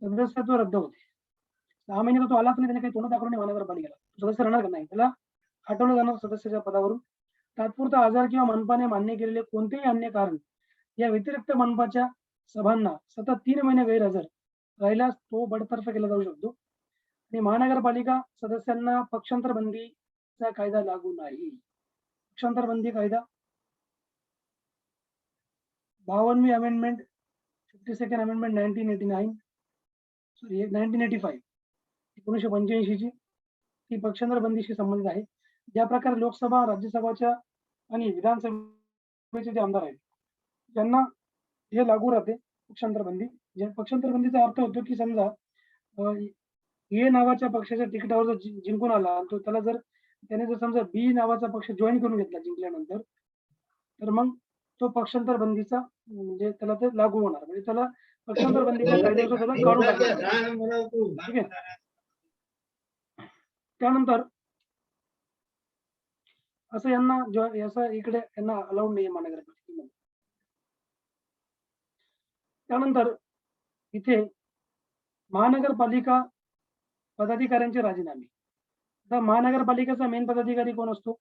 सदस्यत्व रद्द होते. 6 महिने तो आलाच नाही, त्याने काही तोंड दाखवलं नाही महानगरपालिकेला. सदस्य राहणार का नाही? त्याला हटवलं जाणार सदस्याच्या पदावरून. तात्पुरता आजार किंवा मनपाने मान्य केलेले कोणतेही अन्य कारण या व्यतिरिक्त मनपाच्या सभांना सतत 3 महिने गैरहजर राहिल्यास तो बडतर्फ केला जाऊ शकतो. आणि महानगरपालिका सदस्यांना पक्षांतर बंदीचा कायदा लागू नाही. पक्षांतर बंदी कायदा 52वी अमेंडमेंट 52nd अमेंडमेंट 1989 सॉरी 1985 1985 ची ही पक्षांतर बंदीशी संबंधित आहे. ज्या प्रकारे लोकसभा, राज्यसभाच्या आणि विधानसभेचे जे आमदार आहेत त्यांना हे लागू राहते पक्षांतर बंदी. पक्षांतर बंदीचा अर्थ होतो की समजा ए नावाच्या पक्षाच्या तिकिटावर जर जिंकून आला तो त्याला जर त्याने जर समजा बी नावाचा पक्ष जॉईन करून घेतला जिंकल्यानंतर, तर मग तो पक्षांतर बंदीचा म्हणजे त्याला ते लागू होणार. म्हणजे त्याला पक्षांतर बंदीच्या कायद्यानुसार त्याला काढून टाकणार. ठीक आहे. त्यानंतर असं यांना असं इकडे यांना अलाउड नाही महानगरपालिकेमध्ये. त्यानंतर इथे महानगरपालिका पदाधिकाऱ्यांचे राजीनामे. आता महानगरपालिकेचा मेन पदाधिकारी कोण असतो?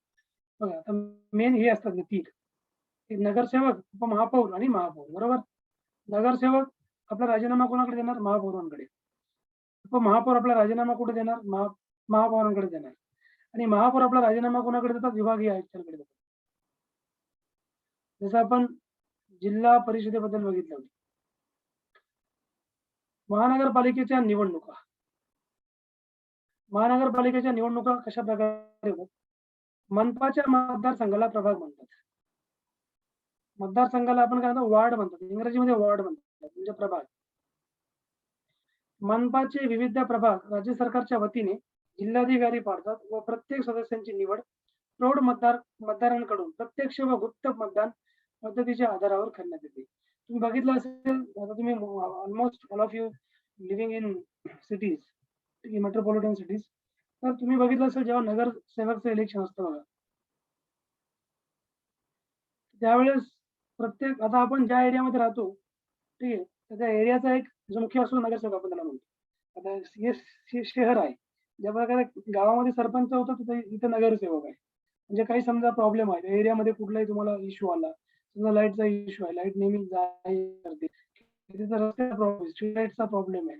बघा, आता मेन हे असतात तीन, नगरसेवक, उपमहापौर आणि महापौर. बरोबर. नगरसेवक आपला राजीनामा कोणाकडे देणार? महापौरांकडे. उपमहापौर आपला राजीनामा कुठे देणार? महापौरांकडे देणार. आणि महापौर आपला राजीनामा कोणाकडे देतात? विभागीय आयुक्तांकडे देतात. जसं आपण जिल्हा परिषदेबद्दल बघितलं होतं. महानगरपालिकेच्या निवडणुका. महानगरपालिकेच्या निवडणुका कशा प्रकारे होतात? मनपाच्या मतदारसंघाला प्रभाग म्हणतात. मतदारसंघाला आपण काय म्हणतो? वार्ड म्हणतात. इंग्रजीमध्ये वार्ड म्हणतात, म्हणजे प्रभाग. मनपाचे विविध प्रभाग राज्य सरकारच्या वतीने जिल्हाधिकारी पाडतात व प्रत्येक सदस्यांची निवड प्रौढ मतदारांकडून प्रत्यक्ष व गुप्त मतदान पद्धतीच्या आधारावर करण्यात येते. तुम्ही बघितलं असेल, आता तुम्ही almost all of you living in cities, metropolitan cities, तर तुम्ही बघितलं असेल जेव्हा नगरसेवकचं इलेक्शन असतं बघा, त्यावेळेस प्रत्येक, आता आपण ज्या एरियामध्ये राहतो, ठीक आहे, तर त्या एरियाचा एक जो मुख्य असतो नगरसेवक आपण त्याला म्हणतो. आता हे शहर आहे, ज्या प्रकारे गावामध्ये सरपंच होता तिथे इथे नगरसेवक आहे. म्हणजे काही समजा प्रॉब्लेम आहे एरियामध्ये, कुठलाही तुम्हाला इश्यू आला, समजा लाईटचा इश्यू आहे, लाईट नेहमी करते, तिथे रस्त्याचा प्रॉब्लेम, स्ट्रीट लाईटचा प्रॉब्लेम आहे,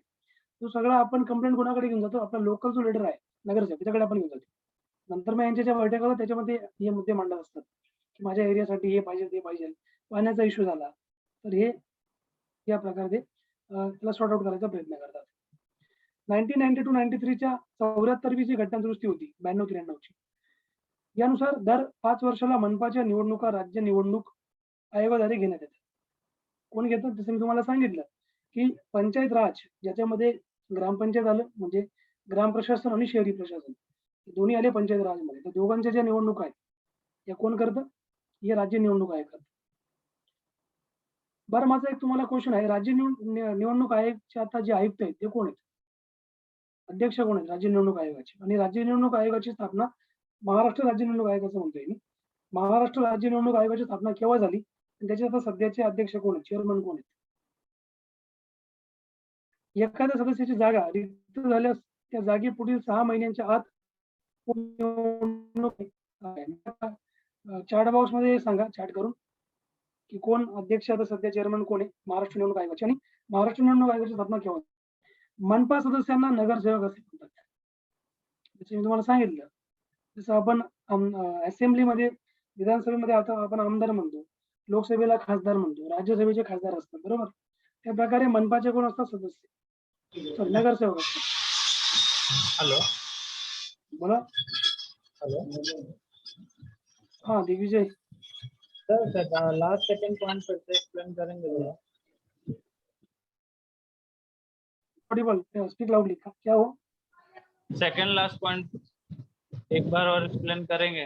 तो सगळा आपण कंप्लेंट कोणाकडे घेऊन जातो? आपला लोकल जो लीडर आहे नगरसेवक त्याच्याकडे आपण घेऊन जातो. नंतर मग यांच्या ज्या बैठका होतात त्याच्यामध्ये हे मुद्दे मांडत असतात की माझ्या एरियासाठी हे पाहिजे, ते पाहिजे, पाण्याचा इश्यू झाला, तर हे या प्रकारे त्याला सॉर्ट आउट करायचा प्रयत्न करतात. 1992-93 च्या 74वी जी घटना दुरुस्ती होती 92-93 ची, यानुसार दर 5 वर्षाला मनपाच्या निवडणुका राज्य निवडणूक आयोगाद्वारे घेण्यात येतात. कोण घेतात? जसं मी तुम्हाला सांगितलं की पंचायत राज, ज्याच्यामध्ये ग्रामपंचायत आलं म्हणजे ग्राम प्रशासन आणि शहरी प्रशासन दोन्ही आले पंचायत राजमध्ये, तर दोघांच्या ज्या निवडणुका आहेत या कोण करतं? हे राज्य निवडणूक आयोग करतं. बरं, माझा एक तुम्हाला क्वेश्चन आहे, राज्य निवडणूक आयोगाचे आता जे आयुक्त आहेत ते कोण आहेत? अध्यक्ष कोण आहेत राज्य निवडणूक आयोगाचे? आणि राज्य निवडणूक आयोगाची स्थापना महाराष्ट्र राज्य निवडणूक आयोगाचं म्हणतोय मी. महाराष्ट्र राज्य निवडणूक आयोगाची स्थापना केव्हा झाली आणि त्याचे आता सध्याचे अध्यक्ष कोण आहेत, चेअरमन कोण आहेत? एखाद्या सदस्याची जागा रिक्त झाल्यास त्या जागी पुढील 6 महिन्यांच्या आत चार्ट बॉक्स मध्ये सांगा, चार्ट करून, की कोण अध्यक्ष आता सध्या चेअरमन कोण आहे महाराष्ट्र निवडणूक आयोगाची आणि महाराष्ट्र निवडणूक आयोगाची स्थापना केव्हा? मनपा सदस्यांना नगरसेवक असे म्हणतात. जसं मी तुम्हाला सांगितलं, जसं आपण असेंब्लीमध्ये, विधानसभेमध्ये आता आपण आमदार म्हणतो, लोकसभेला खासदार म्हणतो, राज्यसभेचे खासदार असतात, बरोबर. त्या प्रकारे मनपाचे कोण असतात? सदस्य, नगरसेवक असतात. हॅलो, बोला. हॅलो, हाँ Digvijay sir last second point फिर से एक्सप्लेन करेंगे जरा? Audible, speak loudly. क्या हो? सेकंड लास्ट पॉइंट एक बार और एक्सप्लेन करेंगे?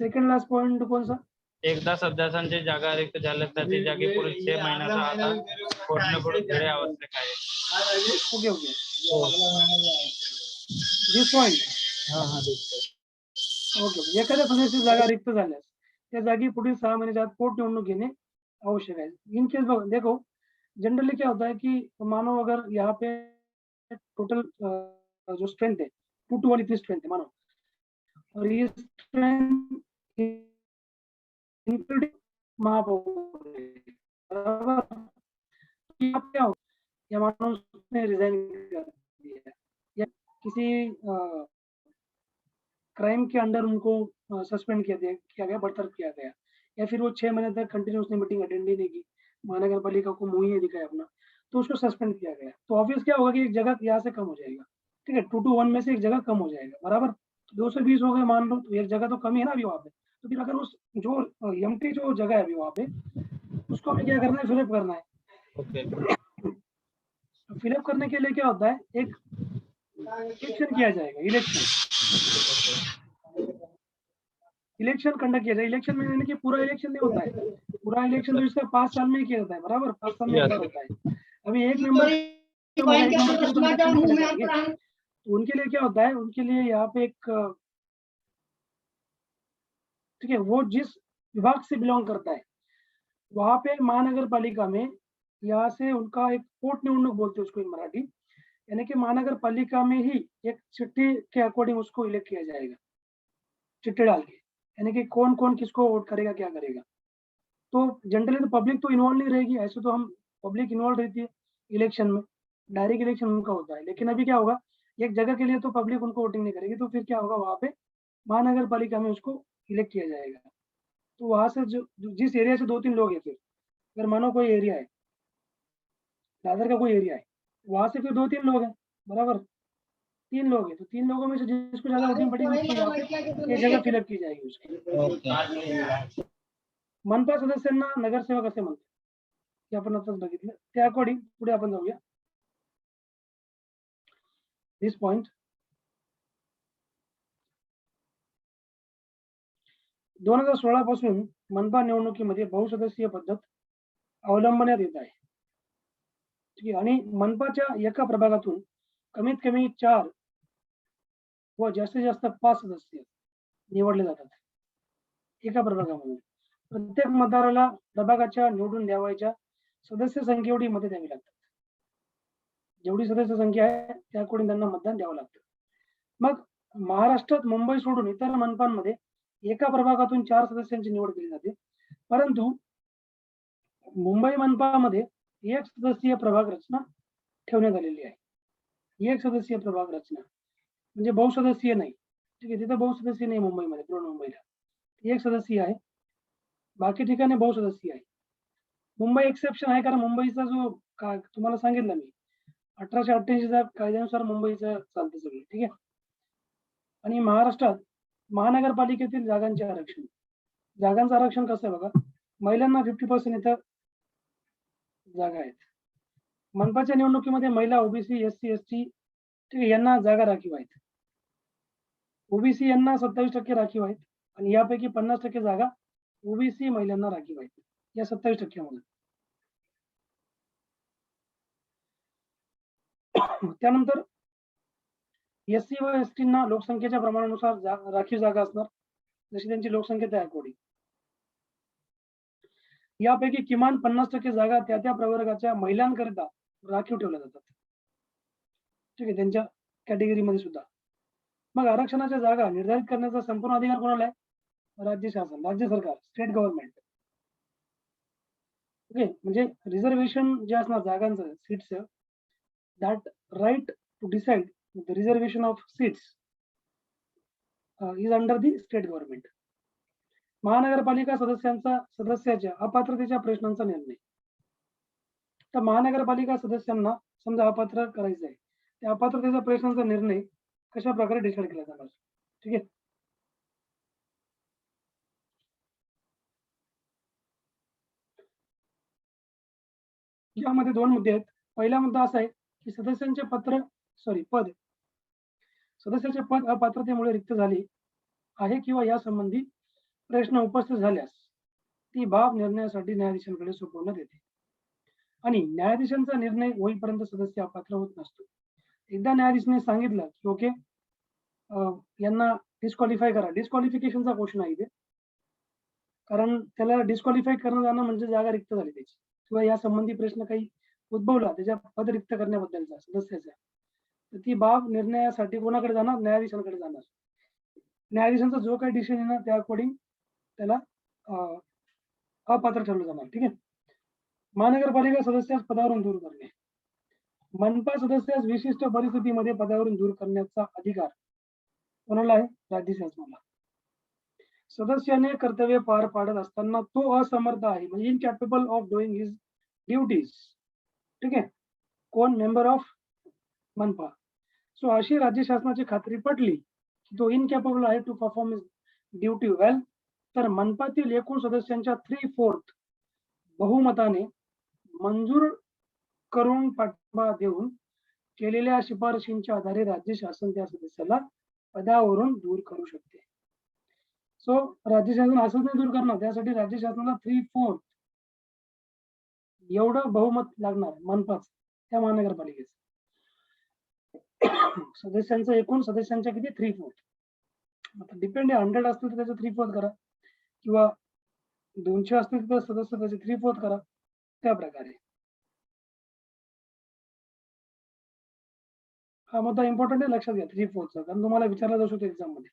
सेकंड लास्ट पॉइंट कौन सा? एकदा सदस्यांची जागा रिक्त झाल्यास त्याची जागी पुढील 6 महिन्याचा आता फोडणं पुढे आवश्यक आहे. ओके ओके, दिस पॉइंट. हाँ ओके ओके. एखाद्या सदस्याची जागा रिक्त झाल्यास त्या जागी पुढील 6 महिन्याच्या आत पोटनिवडणूक घेणे आवश्यक है. इन केस देखो जनरली क्या होता है कि मानो अगर यहाँ पे टोटल जो स्ट्रेंथ है 2 to 1 इतनी स्ट्रेंथ है मानो, और ये स्ट्रेंथ इंक्लूडिंग महापौर है, बराबर। यहाँ क्या हो, या मानो उसने रिजाइन कर दिया या किसी क्राइम के अंडर उनको सस्पेंड किया गया, बर्तरफ किया गया, या फिर वो 6 महीने तक कंटिन्यूसली मीटिंग अटेंड ही नहीं की, महानगर पालिका को मुंह ही नहीं दिखाया अपना, तो उसको सस्पेंड किया गया। तो ऑब्वियस क्या होगा कि एक जगह यहाँ से कम हो जाएगा, ठीक है, 2 to 1 में से एक जगह कम हो जाएगा, बराबर। 220 हो गए मान लो, तो एक जगह तो कम ही है ना अभी वहाँ पे। तो फिर अगर उस जो एम्प्टी जो जगह है अभी वहाँ पे, उसको हमें क्या करना है, फिलअप करना है। ओके। फिलअप करने के लिए क्या होता है, एक इलेक्शन किया जाएगा, इलेक्शन कंडक्ट किया जाए। इलेक्शन में यानी कि पूरा इलेक्शन नहीं होता है, पूरा इलेक्शन तो इसका 5 साल में ही किया जाता है, बराबर, 5 साल में एक बार होता है। अभी एक नंबर तो उनके लिए क्या होता है, उनके लिए यहाँ पे एक, ठीक है, वो जिस विभाग से बिलोंग करता है वहां पे महानगर पालिका में, यहाँ से उनका एक पोट निवडणूक बोलते हैं उसको इन मराठी, यानी कि महानगर पालिका में ही एक चिट्ठी के अकॉर्डिंग उसको इलेक्ट किया जाएगा, चिट्ठी डाल के, यानी कि कौन कौन किसको वोट करेगा, क्या करेगा। तो जनरली तो पब्लिक तो इन्वॉल्व नहीं रहेगी, ऐसे तो हम पब्लिक इन्वॉल्व रहती है इलेक्शन में, डायरेक्ट इलेक्शन उनका होता है। लेकिन अभी क्या होगा, एक जगह के लिए तो पब्लिक उनको वोटिंग नहीं करेगी, तो फिर क्या होगा, वहां पे महानगर पालिका में उसको इलेक्ट किया जाएगा। तो वहां से जो जिस एरिया से 2-3 लोग हैं, फिर अगर मानो कोई एरिया है, दादर का कोई एरिया है, वहां से फिर 2-3 लोग हैं, बराबर, 3 लोग हैं, तो 3 लोगों में से जिसको ज्यादा वोटिंग पड़ेगी उसको यहाँ पे ये जगह फिलअप की जाएगी उसकी। मनपा सदस्यांना नगरसेवक असे म्हणतात, हे आपण आताच बघितलं, त्या अकॉर्डिंग पुढे आपण जाऊया. दिस पॉइंट 2016 पासून मनपा निवडणुकीमध्ये बहुसदस्यीय पद्धत अवलंबण्यात येत आहे. ठीक आहे, आणि मनपाच्या एका प्रभागातून कमीत कमी 4 व जास्तीत जास्त 5 सदस्य निवडले जातात एका प्रभागामध्ये. प्रत्येक मतदाराला प्रभागाच्या निवडून द्यावयाच्या सदस्य संख्या एवढी मते द्यावी लागतात. जेवढी सदस्य संख्या आहे त्या अकॉर्डिंग त्यांना मतदान द्यावं लागतं. मग महाराष्ट्रात मुंबई सोडून इतर मनपांमध्ये एका प्रभागातून 4 सदस्यांची निवड केली जाते, परंतु मुंबई मनपामध्ये एक सदस्यीय प्रभाग रचना ठेवण्यात आलेली आहे. एक सदस्यीय प्रभाग रचना म्हणजे बहुसदस्यीय नाही. ठीक आहे, तिथं बहुसदस्यीय नाही मुंबईमध्ये, बृहन्मुंबईला एक सदस्यीय आहे, बाकी ठिकाणी बहुसदस्यीय आहे. मुंबई एक्सेप्शन आहे, कारण मुंबईचा जो तुम्हाला सांगितलं मी 1888च्या कायद्यानुसार मुंबईचं चालतं सगळं, ठीक आहे. आणि महाराष्ट्रात महानगरपालिकेतील जागांचे आरक्षण, जागांचं आरक्षण कसं आहे बघा, महिलांना 50% इथं जागा आहेत. मनपाच्या निवडणुकीमध्ये महिला, ओबीसी, एससी, एसटी, ठीक आहे, यांना जागा राखीव आहेत. ओबीसी यांना 27% राखीव आहेत, आणि यापैकी 50% जागा ओबीसी महिलांना राखीव आहेत, या 27% मध्ये. त्यानंतर एससी व एसटींना लोकसंख्येच्या प्रमाणानुसार राखीव जागा असणार, जशी त्यांची लोकसंख्या त्या अकॉर्डिंग. यापैकी किमान 50% जागा त्या त्या प्रवर्गाच्या महिलांकरिता राखीव ठेवल्या जातात. ठीक आहे, त्यांच्या कॅटेगरीमध्ये सुद्धा. मग आरक्षणाच्या जागा निर्धारित करण्याचा संपूर्ण अधिकार कोणाला आहे? राज्य शासन, राज्य सरकार, स्टेट गव्हर्नमेंट. ओके, म्हणजे रिझर्वेशन जे असणार जागांचं, seats, that right to decide the reservation of seats is under the state government. महानगरपालिका सदस्याच्या अपात्रतेच्या प्रश्नांचा निर्णय. तर महानगरपालिका सदस्यांना समजा अपात्र करायचं आहे, त्या अपात्रतेच्या प्रश्नांचा निर्णय कशा प्रकारे डिसाईड केला जाणार. ठीक आहे, यामध्ये 2 मुद्दे आहेत. पहिला मुद्दा असा आहे की सदस्याचे पद अपात्रतेमुळे रिक्त झाले आहे किंवा यासंबंधी प्रश्न उपस्थित झाल्यास ती बाब निर्णयासाठी न्यायाधीशांकडे सोपवण्यात येते, आणि न्यायाधीशांचा निर्णय होईपर्यंत सदस्य अपात्र होत नसतो. एकदा न्यायाधीशाने सांगितलं की ओके यांना डिस्क्वालिफाय करा, डिस्क्वालिफिकेशनचा क्वेश्चन आहे इथे, कारण त्याला डिस्क्वालिफाय करणं जाणं म्हणजे जागा रिक्त झाली त्याची, किंवा या संबंधी प्रश्न काही उद्भवला त्याच्या पद रिक्त करण्याबद्दलचा सदस्याचा, तर ती बाब निर्णयासाठी कोणाकडे जाणार? न्यायाधीशांकडे जाणार. न्यायाधीशांचा जो काही डिसिजन येणार त्या अकॉर्डिंग त्याला अपात्र ठरवलं जाणार. ठीक आहे. महानगरपालिका सदस्यास पदावरून दूर करणे. मनपा सदस्यास विशिष्ट परिस्थितीमध्ये पदावरून दूर करण्याचा अधिकार कोणाला आहे? राज्य शासनाला. सदस्याने कर्तव्य पार पाडत असताना तो असमर्थ आहे, म्हणजे इनकॅपेबल ऑफ डुईंग हिज ड्युटीज. ठीक आहे. कोण? मेंबर ऑफ मनपा. सो अशी राज्य शासनाची खात्री पटली की तो इनकॅपेबल आहे टू परफॉर्म हिज ड्युटी वेल, तर मनपातील एकूण सदस्यांच्या 3/4 बहुमताने मंजूर करून पाठिंबा देऊन केलेल्या शिफारशींच्या आधारे राज्य शासन त्या सदस्याला पदावरून दूर करू शकते. सो राज्य शासन असंच नाही दूर करणार, त्यासाठी राज्य शासनाला 3/4 एवढं बहुमत लागणार मनपाच त्या महानगरपालिकेचं. सदस्यांचं एकूण सदस्यांच्या किती? 3/4. आता डिपेंड आहे, 100 असतील तर त्याचं 3/4 करा, किंवा 200 असतील तर सदस्य त्याचे 3/4 करा, त्या प्रकारे. हा मुद्दा इम्पॉर्टंट आहे, लक्षात घ्या 3/4चा, कारण तुम्हाला विचारला जाऊ शकतो एक्झाम मध्ये.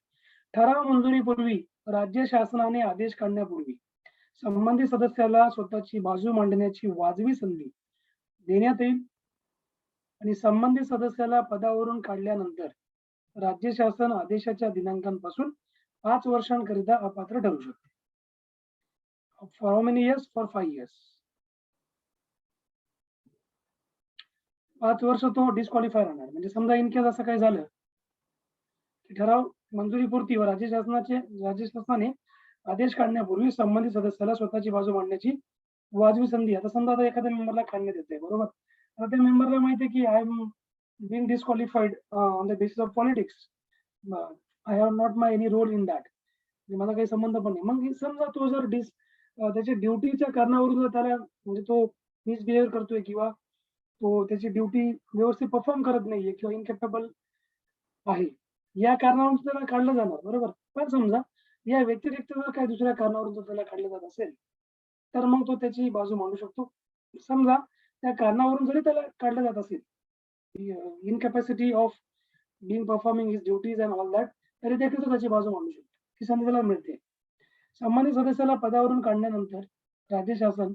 ठराव मंजुरीपूर्वी राज्य शासनाने आदेश काढण्यापूर्वी संबंधित सदस्याला स्वतःची बाजू मांडण्याची वाजवी संधी देण्यात येईल आणि संबंधित सदस्याला पदावरून काढल्यानंतर राज्य शासन आदेशाच्या दिनांकापासून 5 वर्षांकरिता अपात्र ठरू शकते. For how many years? For 5 years. 5 वर्ष तो डिस्क्वालिफाय राहणार. म्हणजे समजा इन केस असं काही झालं की ठराव मंजुरीपूर्ती व राज्य शासनाने आदेश काढण्यापूर्वी संबंधित सदस्याला स्वतःची बाजू मांडण्याची वाजवी संधी. आता समजा आता एखाद्या मेंबरला काढण्यात येते, बरोबर. आता त्या मेंबरला माहिती आहे की I am being disqualified on the basis of politics. I have not my any role in that. मला काही संबंध पण नाही. मग समजा तो जर त्याच्या ड्युटीच्या कारणावरून जर त्याला म्हणजे तो मिसबिहेव करतोय किंवा तो त्याची ड्युटी व्यवस्थित परफॉर्म करत नाहीये किंवा इनकॅपेबल आहे, या कारणावरून त्याला काढलं जाणार, बरोबर. पण समजा या व्यतिरिक्त जर काही दुसऱ्या कारणावरून जर त्याला काढलं जात असेल तर मग तो त्याची बाजू मांडू शकतो. समजा त्या कारणावरून जरी त्याला काढलं जात असेल, इनकॅपॅसिटी of being performing his duties and all that, तरी देखील तो त्याची बाजू मांडू शकतो. ही संधी त्याला मिळते. संबंधित सदस्याला पदावरून काढल्यानंतर राज्य शासन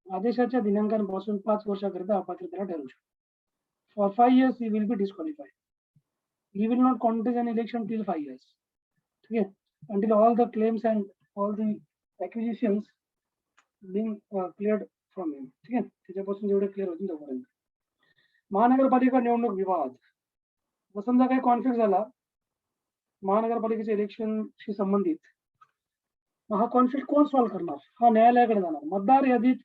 आदेशाच्या दिनांकापासून 5 वर्षाकरिता अपात्रतेला ठरवू शकते. For 5 years he will be disqualified. He will not contest an election till 5 years. ठीक आहे. Until all the claims and all the accusations being cleared from him. ठीक आहे. त्याच्यापासून जेवढे क्लिअर होतील तोपर्यंत. महानगरपालिका निवडणूक विवाद. समजा काही कॉन्फ्लिक्ट झाला महानगरपालिकेच्या इलेक्शनशी संबंधित, हा कॉन्फ्लिक्ट कोण सॉल्व्ह करणार? हा न्यायालयाकडे जाणार. मतदार यादीत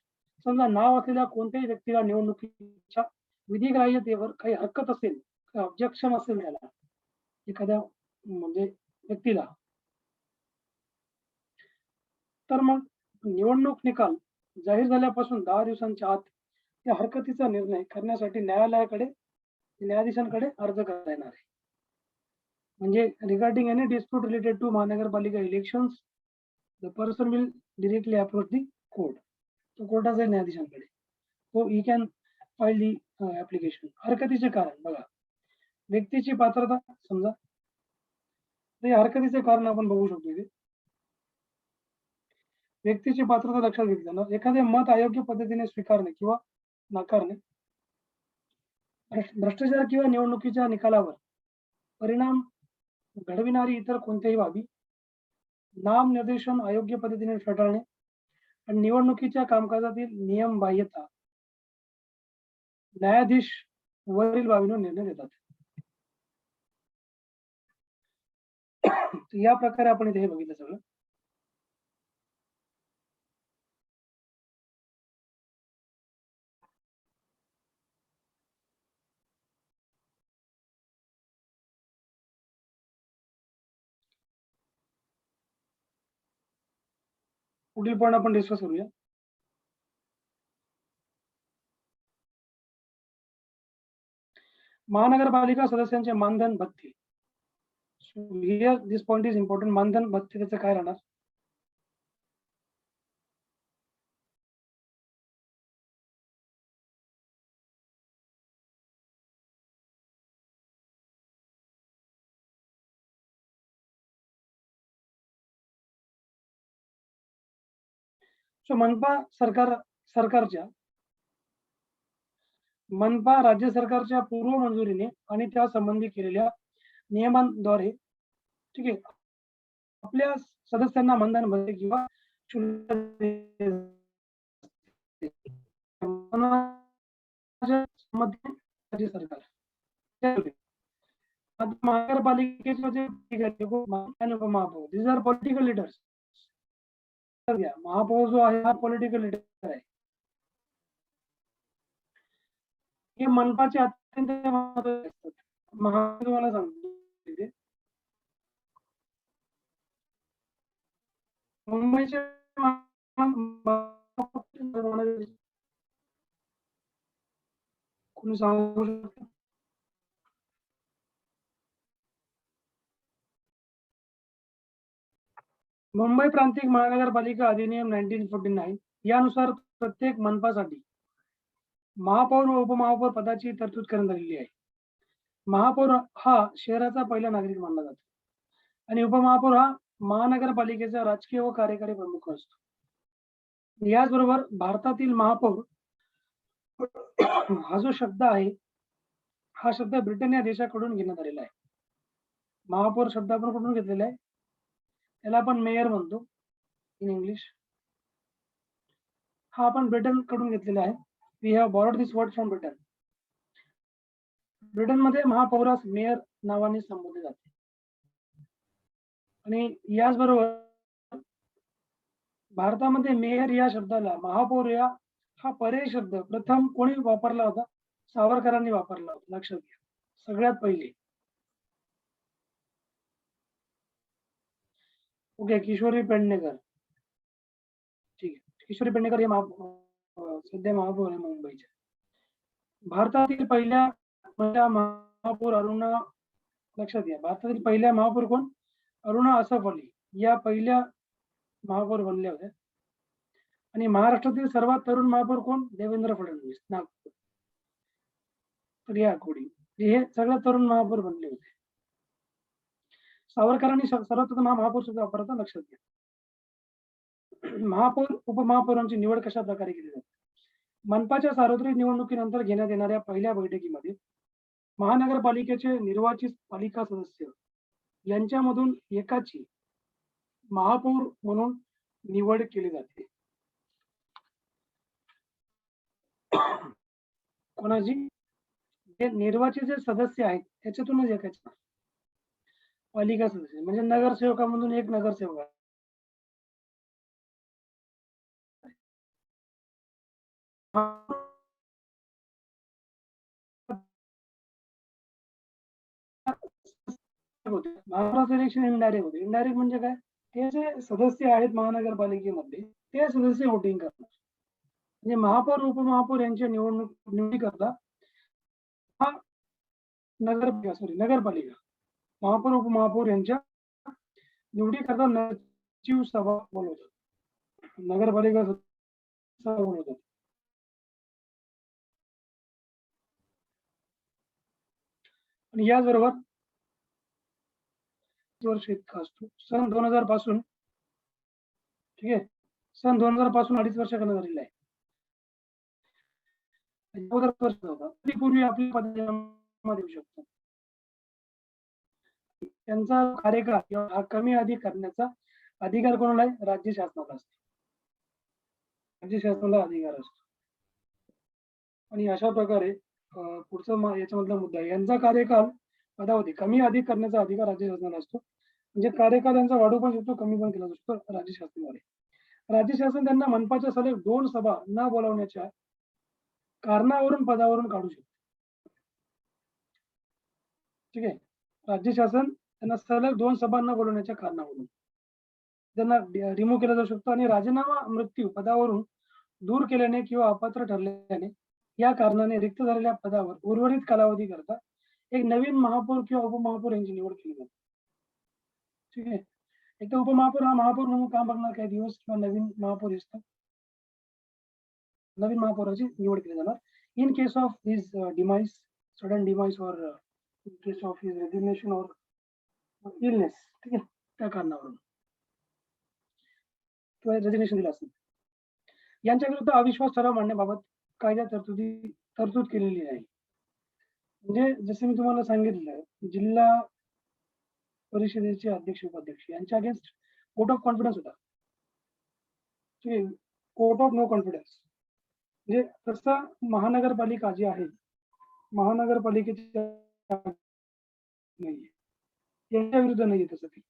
समजा नाव असलेल्या कोणत्याही व्यक्तीला निवडणुकीच्या विधिग्राह्यतेवर काही हरकत असेल, ऑब्जेक्शन असेल त्याला, एखाद्या म्हणजे व्यक्तीला, तर मग निवडणूक निकाल जाहीर झाल्यापासून 10 दिवसांच्या आत त्या हरकतीचा निर्णय करण्यासाठी न्यायाधीशांकडे अर्ज करता येणार आहे. म्हणजे regarding any dispute related to mahanagarpalika elections, the person will directly approach the court. तो कोर्टाचा जाईल न्यायाधीशांकडे. तो he can file the application. हरकतीचे कारण बघा, व्यक्तीची पात्रता. समजा हरकतीचे कारण आपण बघू शकतो इथे. व्यक्तीची पात्रता लक्षात घेतल्यानं एखादे मत अयोग्य पद्धतीने स्वीकारणे किंवा नाकारणे, भ्रष्टाचार किंवा निवडणुकीच्या निकालावर परिणाम घडविणारी इतर कोणत्याही बाबी, नामनिर्देशन अयोग्य पद्धतीने फेटाळणे आणि निवडणुकीच्या कामकाजातील नियमबाह्यता, न्यायाधीश वरील बाबींवर निर्णय देतात. या प्रकारे आपण इथे हे बघितलं सगळं. पुढील पॉईंट आपण डिस्कस करूया. महानगरपालिका सदस्यांचे मानधन भत्ते. Here this point is important. मानधन भत्ते त्याचं काय राहणार? सो मनपा राज्य सरकारच्या पूर्व मंजुरीने आणि त्या संबंधी केलेल्या नियमांद्वारे ठीक आहे आपल्या सदस्यांना मतदान भरते किंवा शुल्क राज्य सरकार महानगरपालिकेचे जे महापौर दिस आर पॉलिटिकल लीडर्स. महापौर जो आहे हा पॉलिटिकल लीडर आहे. हे मनपाचे अत्यंत महत्त्वाचे असतात. तुम्हाला सांगतो मुंबईचे कोणी सांगू शकतो? मुंबई प्रांतिक महानगरपालिका अधिनियम 1949 यानुसार प्रत्येक मनपासाठी महापौर व उपमहापौर पदाची तरतूद करण्यात आलेली आहे. महापौर हा शहराचा पहिला नागरिक मानला जातो आणि उपमहापौर हा महानगरपालिकेचा राजकीय व कार्यकारी प्रमुख असतो. याचबरोबर भारतातील महापौर हा जो शब्द आहे हा शब्द ब्रिटन या देशाकडून घेण्यात आलेला आहे. महापौर शब्द आपण कुठून घेतलेला आहे? त्याला आपण मेयर म्हणतो इन इंग्लिश. हा आपण ब्रिटन कडून घेतलेला आहे. We have borrowed this word from Britain. ब्रिटनमध्ये महापौरास मेयर नावाने संबोधले जाते आणि याचबरोबर भारतामध्ये मेयर या शब्दाला महापौर या हा पर्यायी शब्द प्रथम कोणी वापरला होता? सावरकरांनी वापरला होता. लक्षात घ्या सगळ्यात पहिले. ओके. किशोरी पेडणेकर. ठीक आहे. किशोरी पेडणेकर हे सध्या महापौर आहे मुंबईचे. भारतातील पहिल्या महापौर अरुणा. लक्षात घ्या भारतातील पहिल्या महापौर कोण? अरुणा असफ अली या पहिल्या महापौर बनल्या होत्या. आणि महाराष्ट्रातील सर्वात तरुण महापौर कोण? देवेंद्र फडणवीस नागपूर. प्रिया कोडी हे सगळ्यात तरुण महापौर बनले होते. सावरकरांनी सर्वप्रथम हा महापौर शब्द वापरता. लक्षात घ्या. महापौर उपमहापौरांची निवड कशा प्रकारे केली जाते? मनपाच्या सार्वत्रिक निवडणुकीनंतर घेण्यात येणाऱ्या पहिल्या बैठकीमध्ये महानगरपालिकेचे निर्वाचित पालिका सदस्य यांच्यामधून एकाची महापौर म्हणून निवड केली जाते. कोणाची? जे निर्वाचित जे सदस्य आहेत त्याच्यातूनच एकाची पालिका सदस्य म्हणजे नगरसेवकामधून एक नगरसेवक. महाराष्ट्र इलेक्शन इनडायरेक्ट होते. इनडायरेक्ट म्हणजे काय? ते जे सदस्य आहेत महानगरपालिकेमध्ये ते सदस्य वोटिंग करतात. म्हणजे महापौर उपमहापौर यांच्या निवडी करता हा नगरपालिका महापौर उपमहापौर यांच्या निवडी करता सचिव सभा बोलवतात. नगरपालिका सभा बोलवतात. आणि याचबरोबर वर्ष इतका असतो. सन 2000 पासून ठीक आहे. सन 2000 पासून 2.5 वर्ष करण्यात आलेला आहे. 14 वर्ष होता. पूर्वी आपल्या पदामध्ये येऊ शकतो. त्यांचा कार्यकाळ किंवा कमी अधिक करण्याचा अधिकार कोणाला आहे? राज्य शासनाला असतो. राज्य शासनाला अधिकार असतो. आणि अशा प्रकारे पुढचा याच्यामधला मुद्दा यांचा कार्यकाल पदावधी कमी अधिक करण्याचा अधिकार राज्य शासनाला असतो. म्हणजे कार्यकाल यांचा वाढू पण शकतो कमी पण केला जाऊ शकतो राज्य शासनाद्वारे. राज्य शासन त्यांना मनपाच्या सलग 2 सभा न बोलावण्याच्या कारणावरून पदावरून काढू शकतो. ठीक आहे. राज्य शासन त्यांना सलग 2 सभा न बोलवण्याच्या कारणावरून त्यांना रिमूव्ह केला जाऊ शकतो आणि राजीनामा मृत्यू पदावरून दूर केल्याने किंवा अपात्र ठरल्याने या कारणाने रिक्त झालेल्या पदावर उर्वरित कालावधी करता एक नवीन महापौर किंवा उपमहापौर यांची निवड केली जाते. ठीक आहे. एक तर उपमहापौर हा महापौर म्हणून काम बघणार काही दिवस किंवा नवीन महापौर असतात. नवीन महापौराची निवड केली जाणार in case of his demise, sudden demise और in case of his resignation और इलनेस. ठीक आहे. त्या कारणावरून किंवा रेजिग्नेशन दिलं असेल. यांच्या विरुद्ध अविश्वास ठराव मांडण्याबाबत कायद्यात तरतूद केलेली आहे. म्हणजे जसे मी तुम्हाला सांगितलं, जिल्हा परिषदेचे अध्यक्ष उपाध्यक्ष यांच्या अगेन्स्ट कोर्ट ऑफ कॉन्फिडन्स होता. कोर्ट ऑफ नो कॉन्फिडन्स म्हणजे तसा महानगरपालिका जी आहे, महानगरपालिकेची नाहीये, यांच्या विरुद्ध नाहीये तसं काही.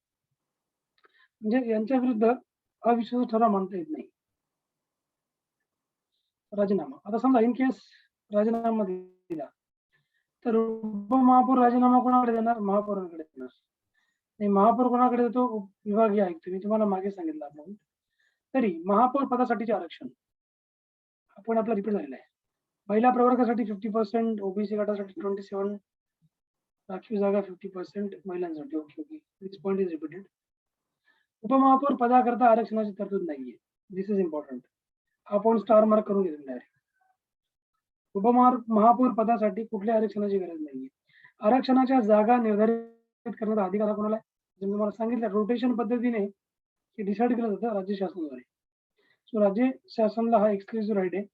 म्हणजे यांच्या विरुद्ध अविश्वास ठराव मांडता येत नाही. राजीनामा, आता समजा इन केस राजीनामा दिला तर उपमहापौर राजीनामा कोणाकडे देणार? महापौरांकडे देणार. आणि महापौर कोणाकडे देतो? विभागीय आयुक्त. मी तुम्हाला मागे सांगितलं आपण. तरी महापौर पदासाठीचे आरक्षण आपण आपला रिपीट झालेला आहे. महिला प्रवर्गासाठी 50%, ओबीसी गटासाठी 27, राखीव जागा 50% महिलांसाठी. Okay okay, this point is repeated. उपमहापौर पदाकरता आरक्षणाची तरतूद नाहीये. दिस इज इम्पॉर्टंट. आपण स्टार मार्क करून घेतलेला डायरेक्ट. महापौर पदासाठी कुठल्या आरक्षणाची गरज नाहीये. आरक्षणाच्या जागा निर्धारित करण्याचा अधिकार कोणाला आहे? मी तुम्हाला सांगितलं, रोटेशन पद्धतीने हे डिसाईड केलं जातं राज्य शासनाद्वारे. सो राज्य शासनाला हा एक्सक्लुसिव्ह राईट आहे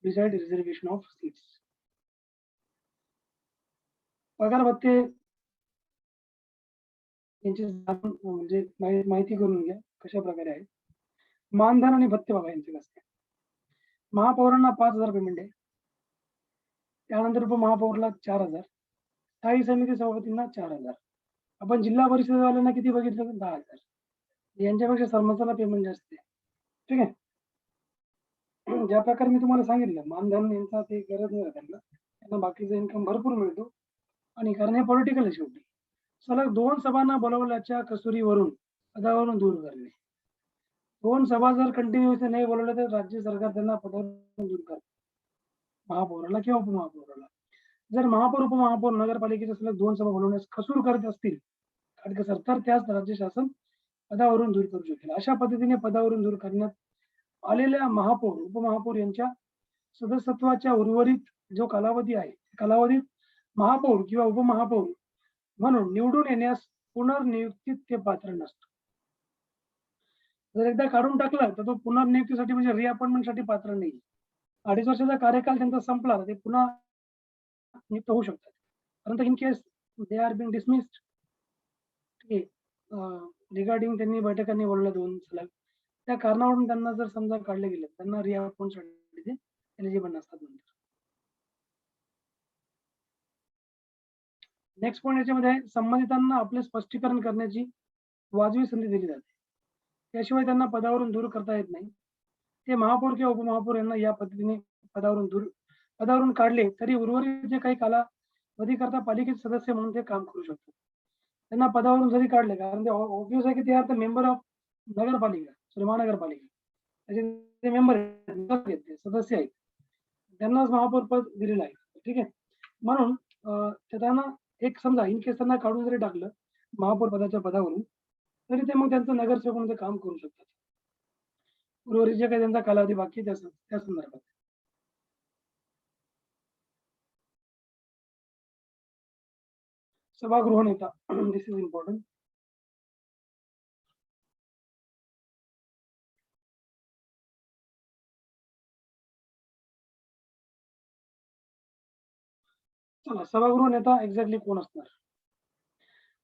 डिसाईड रिझर्वेशन ऑफ सीट्स. पगार भत्ते यांची म्हणजे माहिती करून घ्या कशा प्रकारे आहे. मानधन आणि भत्ते बघा यांचे कसं. महापौरांना 5,000 पेमेंट आहे. त्यानंतर उपमहापौरला 4,000, स्थायी समिती सभापतींना 4,000. आपण जिल्हा परिषदेवाल्यांना किती बघितलं? 10,000. यांच्यापेक्षा सरपंचाला पेमेंट जास्त आहे. ठीक आहे. ज्या प्रकारे मी तुम्हाला सांगितलं, मानधन यांचा ते गरज नाही त्यांना बाकीचा इन्कम भरपूर मिळतो. आणि कारण हे पॉलिटिकल आहे शेवटी. सलग 2 सभांना बोलवल्याच्या कसुरीवरून पदावरून दूर करणे. 2 सभा जर कंटिन्युअसली नाही बोलवल्या तर राज्य सरकार त्यांना पदावरून दूर करते, महापौराला किंवा उपमहापौराला. जर महापौर उपमहापौर नगरपालिकेच्या सलग 2 सभा बोलवण्यास कसूर करत असतील कायदेसर तर त्यास राज्य शासन पदावरून दूर करू शकेल. अशा पद्धतीने पदावरून दूर करण्यात आलेल्या महापौर उपमहापौर यांच्या सदस्यत्वाच्या उर्वरित जो कालावधी आहे, कालावधीत महापौर किंवा उपमहापौर म्हणून निवडून येण्यास पुनर्नियुक्तीत ते पात्र नसतो. जर एकदा काढून टाकलं तर तो पुनर्नियुक्तीसाठी म्हणजे रिअपॉइंटमेंटसाठी पात्र नाही. 2.5 वर्षाचा कार्यकाल त्यांचा संपला ते पुन्हा नियुक्त होऊ शकतात. परंतु in case they are being dismissed regarding त्यांनी बैठकांनी बोलवल्या 2 सलग, त्या कारणावरून त्यांना जर समजा काढले गेले त्यांना रिअपॉइंटसाठी ते एलिजिबल नसतात. नेक्स्ट पॉईंट याच्यामध्ये संबंधितांना आपले स्पष्टीकरण करण्याची वाजवी संधी दिली जाते. त्याशिवाय त्यांना पदावरून दूर करता येत नाही. ते महापौर किंवा उपमहापौर यांना या पद्धतीने पदावरून काढले तरी उर्वरित जे काही कालावधी करता पालिकेचे सदस्य म्हणून ते काम करू शकतात. त्यांना पदावरून जरी काढले, कारण ते ऑब्वियस आहे की ते आर द मेंबर ऑफ नगरपालिका, महानगरपालिका, त्याचे मेंबर आहेत, सदस्य आहेत, त्यांनाच महापौर पद दिलेलं आहे. ठीक आहे. म्हणून त्यांना एक समजा इन केस त्यांना काढून जरी टाकलं महापौर पदाच्या पदावरून तरी ते मग त्यांचं नगरसेवक म्हणून ते काम करू शकतात. उर्वरित जे काही त्यांचा कालावधी बाकी त्या संदर्भात. सभागृह नेता, दिस इज इम्पॉर्टंट. चला, सभागृह नेता एक्झॅक्टली कोण असणार?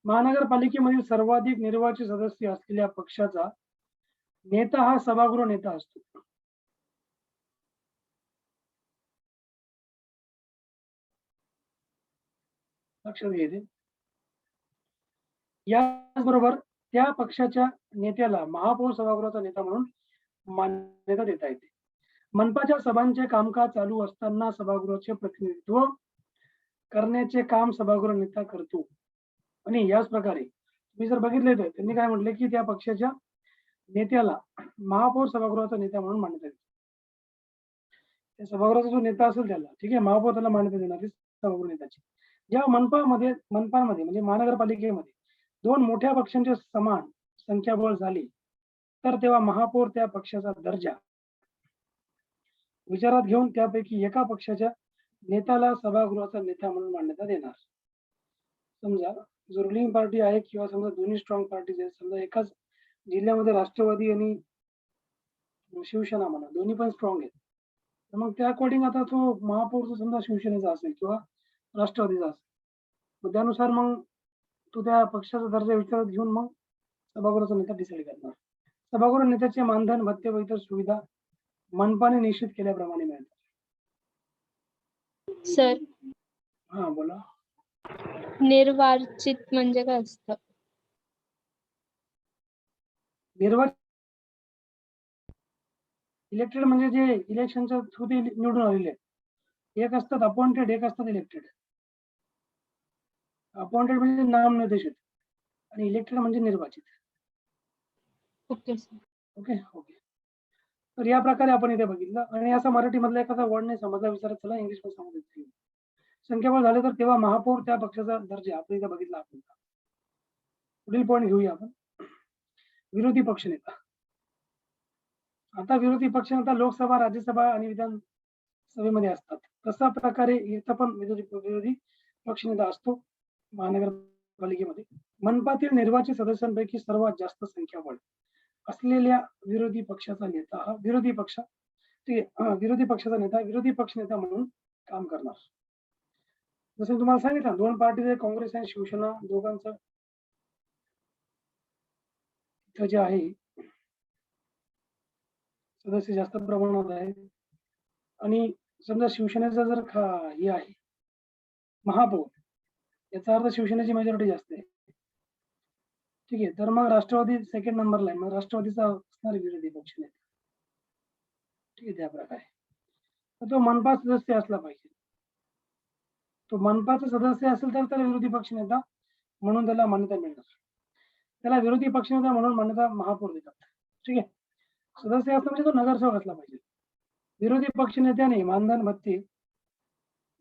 महानगरपालिकेमधील सर्वाधिक निर्वाचित सदस्य असलेल्या पक्षाचा नेता हा सभागृह नेता असतो. लक्षात घ्यायचे. याचबरोबर त्या पक्षाच्या नेत्याला महापौर सभागृहाचा नेता म्हणून मान्यता देता येते. मनपाच्या सभांचे कामकाज चालू असताना सभागृहाचे प्रतिनिधित्व करण्याचे काम सभागृह नेता करतो. आणि याच प्रकारे तुम्ही जर बघितले तर त्यांनी काय म्हटले की त्या पक्षाच्या नेत्याला महापौर सभागृहाचा नेता म्हणून मान्यता देते. त्या सभागृहाचा जो नेता असेल त्याला, ठीक आहे, महापौर त्याला मान्यता देणारी सभागृह नेत्याची. जेव्हा मनपामध्ये म्हणजे महानगरपालिकेमध्ये 2 मोठ्या पक्षांचे समान संख्याबळ झाले तर तेव्हा महापौर त्या पक्षाचा दर्जा विचारात घेऊन त्यापैकी एका पक्षाच्या नेत्याला सभागृहाचा नेता म्हणून मान्यता देणार. समजा जो रुलिंग पार्टी आहे किंवा समजा दोन्ही स्ट्रॉंग पार्टीज आहेत, समजा एकाच जिल्ह्यामध्ये राष्ट्रवादी आणि शिवसेना म्हणा, दोन्ही पण स्ट्रॉंग आहेत. तर मग त्या अकॉर्डिंग आता तो महापौर समजा शिवसेनेचा असेल किंवा राष्ट्रवादीचा असेल, मग त्यानुसार मग तो त्या पक्षाचा दर्जा विचारात घेऊन मग सभागृहाचा नेता डिसाईड करणार. सभागृह नेत्याचे मानधन, भत्ते व इतर सुविधा मनपाने निश्चित केल्याप्रमाणे मिळतात. सर, हा बोला. निर्वाचित म्हणजे काय असतं? निर्वाचित इलेक्टेड म्हणजे जे इलेक्शनच्या थ्रू ते निवडून आलेले आहेत. एक असतात अपॉइंटेड, एक असतात इलेक्टेड. अपॉइंटेड म्हणजे नामनिर्देशित आणि इलेक्टेड म्हणजे निर्वाचित. Okay sir. Okay okay. तर या प्रकारे आपण इथे बघितलं. आणि असा मराठीमधला एखादा वर्ड नाही समजला विचारत चला इंग्लिश मध्ये सांगू. संख्याबळ झाले तर तेव्हा महापौर त्या पक्षाचा दर्जा आपण इथे बघितला. आपण पुढील पॉईंट घेऊया आपण. विरोधी पक्षनेता. आता विरोधी पक्षनेता लोकसभा, राज्यसभा आणि विधानसभेमध्ये असतात. तसा प्रकारे इथं पण विरोधी पक्षनेता असतो महानगरपालिकेमध्ये. मनपातील निर्वाचित सदस्यांपैकी सर्वात जास्त संख्याबळ असलेल्या विरोधी पक्षाचा नेता हा विरोधी पक्षाचा नेता विरोधी पक्षनेता म्हणून काम करणार. जसं तुम्हाला सांगितलं, दोन पार्टी काँग्रेस आणि शिवसेना दोघांचं इथं जे आहे सदस्य जास्त प्रमाणात आहे. आणि समजा शिवसेनेचा जर हे आहे महापौर, याचा अर्थ शिवसेनेची मेजॉरिटी जास्त आहे. ठीक आहे. तर मग राष्ट्रवादी सेकंड नंबरला आहे. मग राष्ट्रवादीचा असणार विरोधी पक्षनेता. ठीक आहे. त्या प्रकारे तर तो मनपा सदस्य असला पाहिजे. तो मनपाचा सदस्य असेल तर त्याला विरोधी पक्षनेता म्हणून त्याला मान्यता मिळणार. त्याला विरोधी पक्षनेता म्हणून मान्यता महापौर देतात. ठीक आहे. सदस्य असला म्हणजे तो नगरसेवक असला पाहिजे. विरोधी पक्षनेत्याने मानधन, भत्ते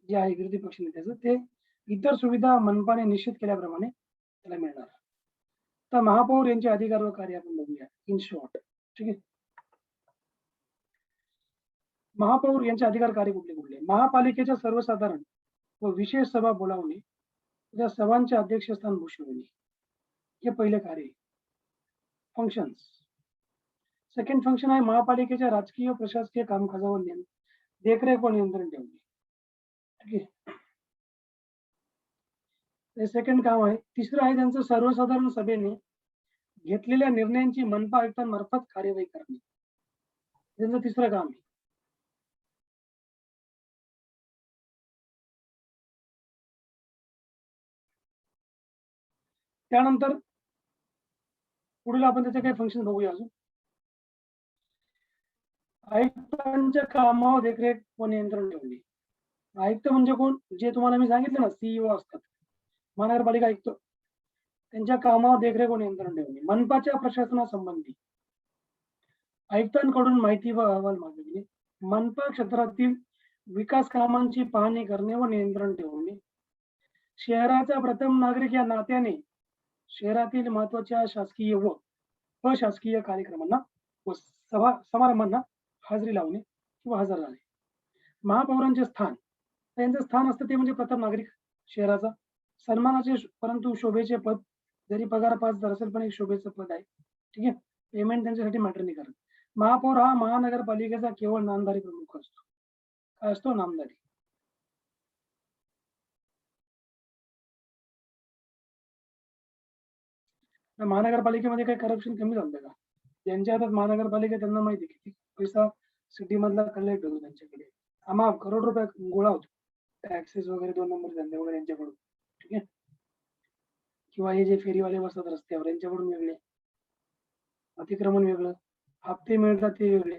जे आहे विरोधी पक्षनेत्याचं ते इतर सुविधा मनपाने निश्चित केल्याप्रमाणे त्याला मिळणार. तर महापौर यांचे अधिकार व कार्य आपण बघूया इन शॉर्ट. ठीक आहे. महापौर यांचे अधिकार कार्य कुठले कुठले? महापालिकेच्या सर्वसाधारण व विशेष सभा बोलावणे, त्या सभांचे अध्यक्षस्थान भूषवणे, हे पहिले कार्य. फंक्शन्स. सेकंड फंक्शन आहे महापालिकेच्या राजकीय प्रशासकीय कामकाजावर देखरेख व नियंत्रण ठेवणे. ठीक आहे. हे सेकंड काम आहे. तिसरं आहे त्यांचं सर्वसाधारण सभेने घेतलेल्या निर्णयांची मनपा आयुक्तांमार्फत कार्यवाही करणे. त्यांचं तिसरं काम आहे. त्यानंतर पुढील आपण त्याचे काही फंक्शन बघूया अजून. आयुक्तांच्या कामावर देखरेख व नियंत्रण ठेवणे. आयुक्त म्हणजे कोण? जे तुम्हाला मी सांगितलं ना, सीईओ असतात, महानगरपालिका आयुक्त. त्यांच्या कामावर देखरेख व नियंत्रण ठेवणे. मनपाच्या प्रशासनासंबंधी आयुक्तांकडून माहिती व अहवाल मागविणे. मनपा क्षेत्रातील विकास कामांची पाहणी करणे व नियंत्रण ठेवणे. शहराचा प्रथम नागरिक या नात्याने शहरातील महत्वाच्या शासकीय व अशासकीय कार्यक्रमांना व समारंभांना हजेरी लावणे किंवा हजर राहणे. महापौरांचे स्थान. त्यांचं स्थान असतं ते म्हणजे प्रथम नागरिक शहराचा. सन्मानाचे परंतु शोभेचे पद. जरी पगार 5,000 असेल पण एक शोभेचं पद आहे. ठीक आहे. पेमेंट त्यांच्यासाठी मॅटर नाही करत. महापौर हा महानगरपालिकेचा केवळ नामधारी प्रमुख असतो. काय असतो? नामधारी. महानगरपालिकेमध्ये काही करप्शन कमी झालं का? ज्यांच्या हातात महानगरपालिका त्यांना माहिती किती पैसा सिटी मधला कलेक्ट होतो त्यांच्याकडे. आम्हा करोड रुपये गोळा होतो. टॅक्सेस वगैरे 2 नंबर धंदे वगैरे यांच्याकडून. ठीक आहे. किंवा हे जे फेरीवाले बसतात रस्त्यावर यांच्याकडून वेगळे, अतिक्रमण वेगळं, हप्ते मिळतात ते वेगळे.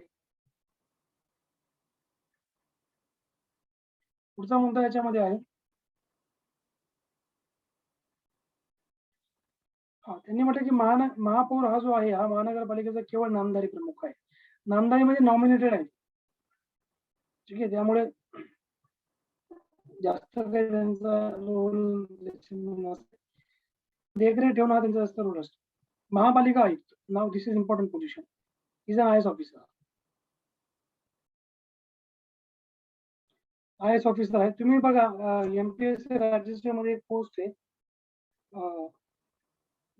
पुढचा मुद्दा याच्यामध्ये आहे, त्यांनी म्हटलं की महापौर हा जो आहे हा महानगरपालिकेचा केवळ नामधारी प्रमुख आहे. नामधारी म्हणजे नॉमिनेटेड आहे. ठीक आहे. त्यामुळे जास्त काही त्यांचा रोल देखरेख ठेवणं हा त्यांचा जास्त रोल असतो. महापालिका आयुक्त. नाव this is important position. Is an IAS officer. IAS officer आहे. तुम्ही बघा MPSC राज्यसेवेमध्ये एक पोस्ट आहे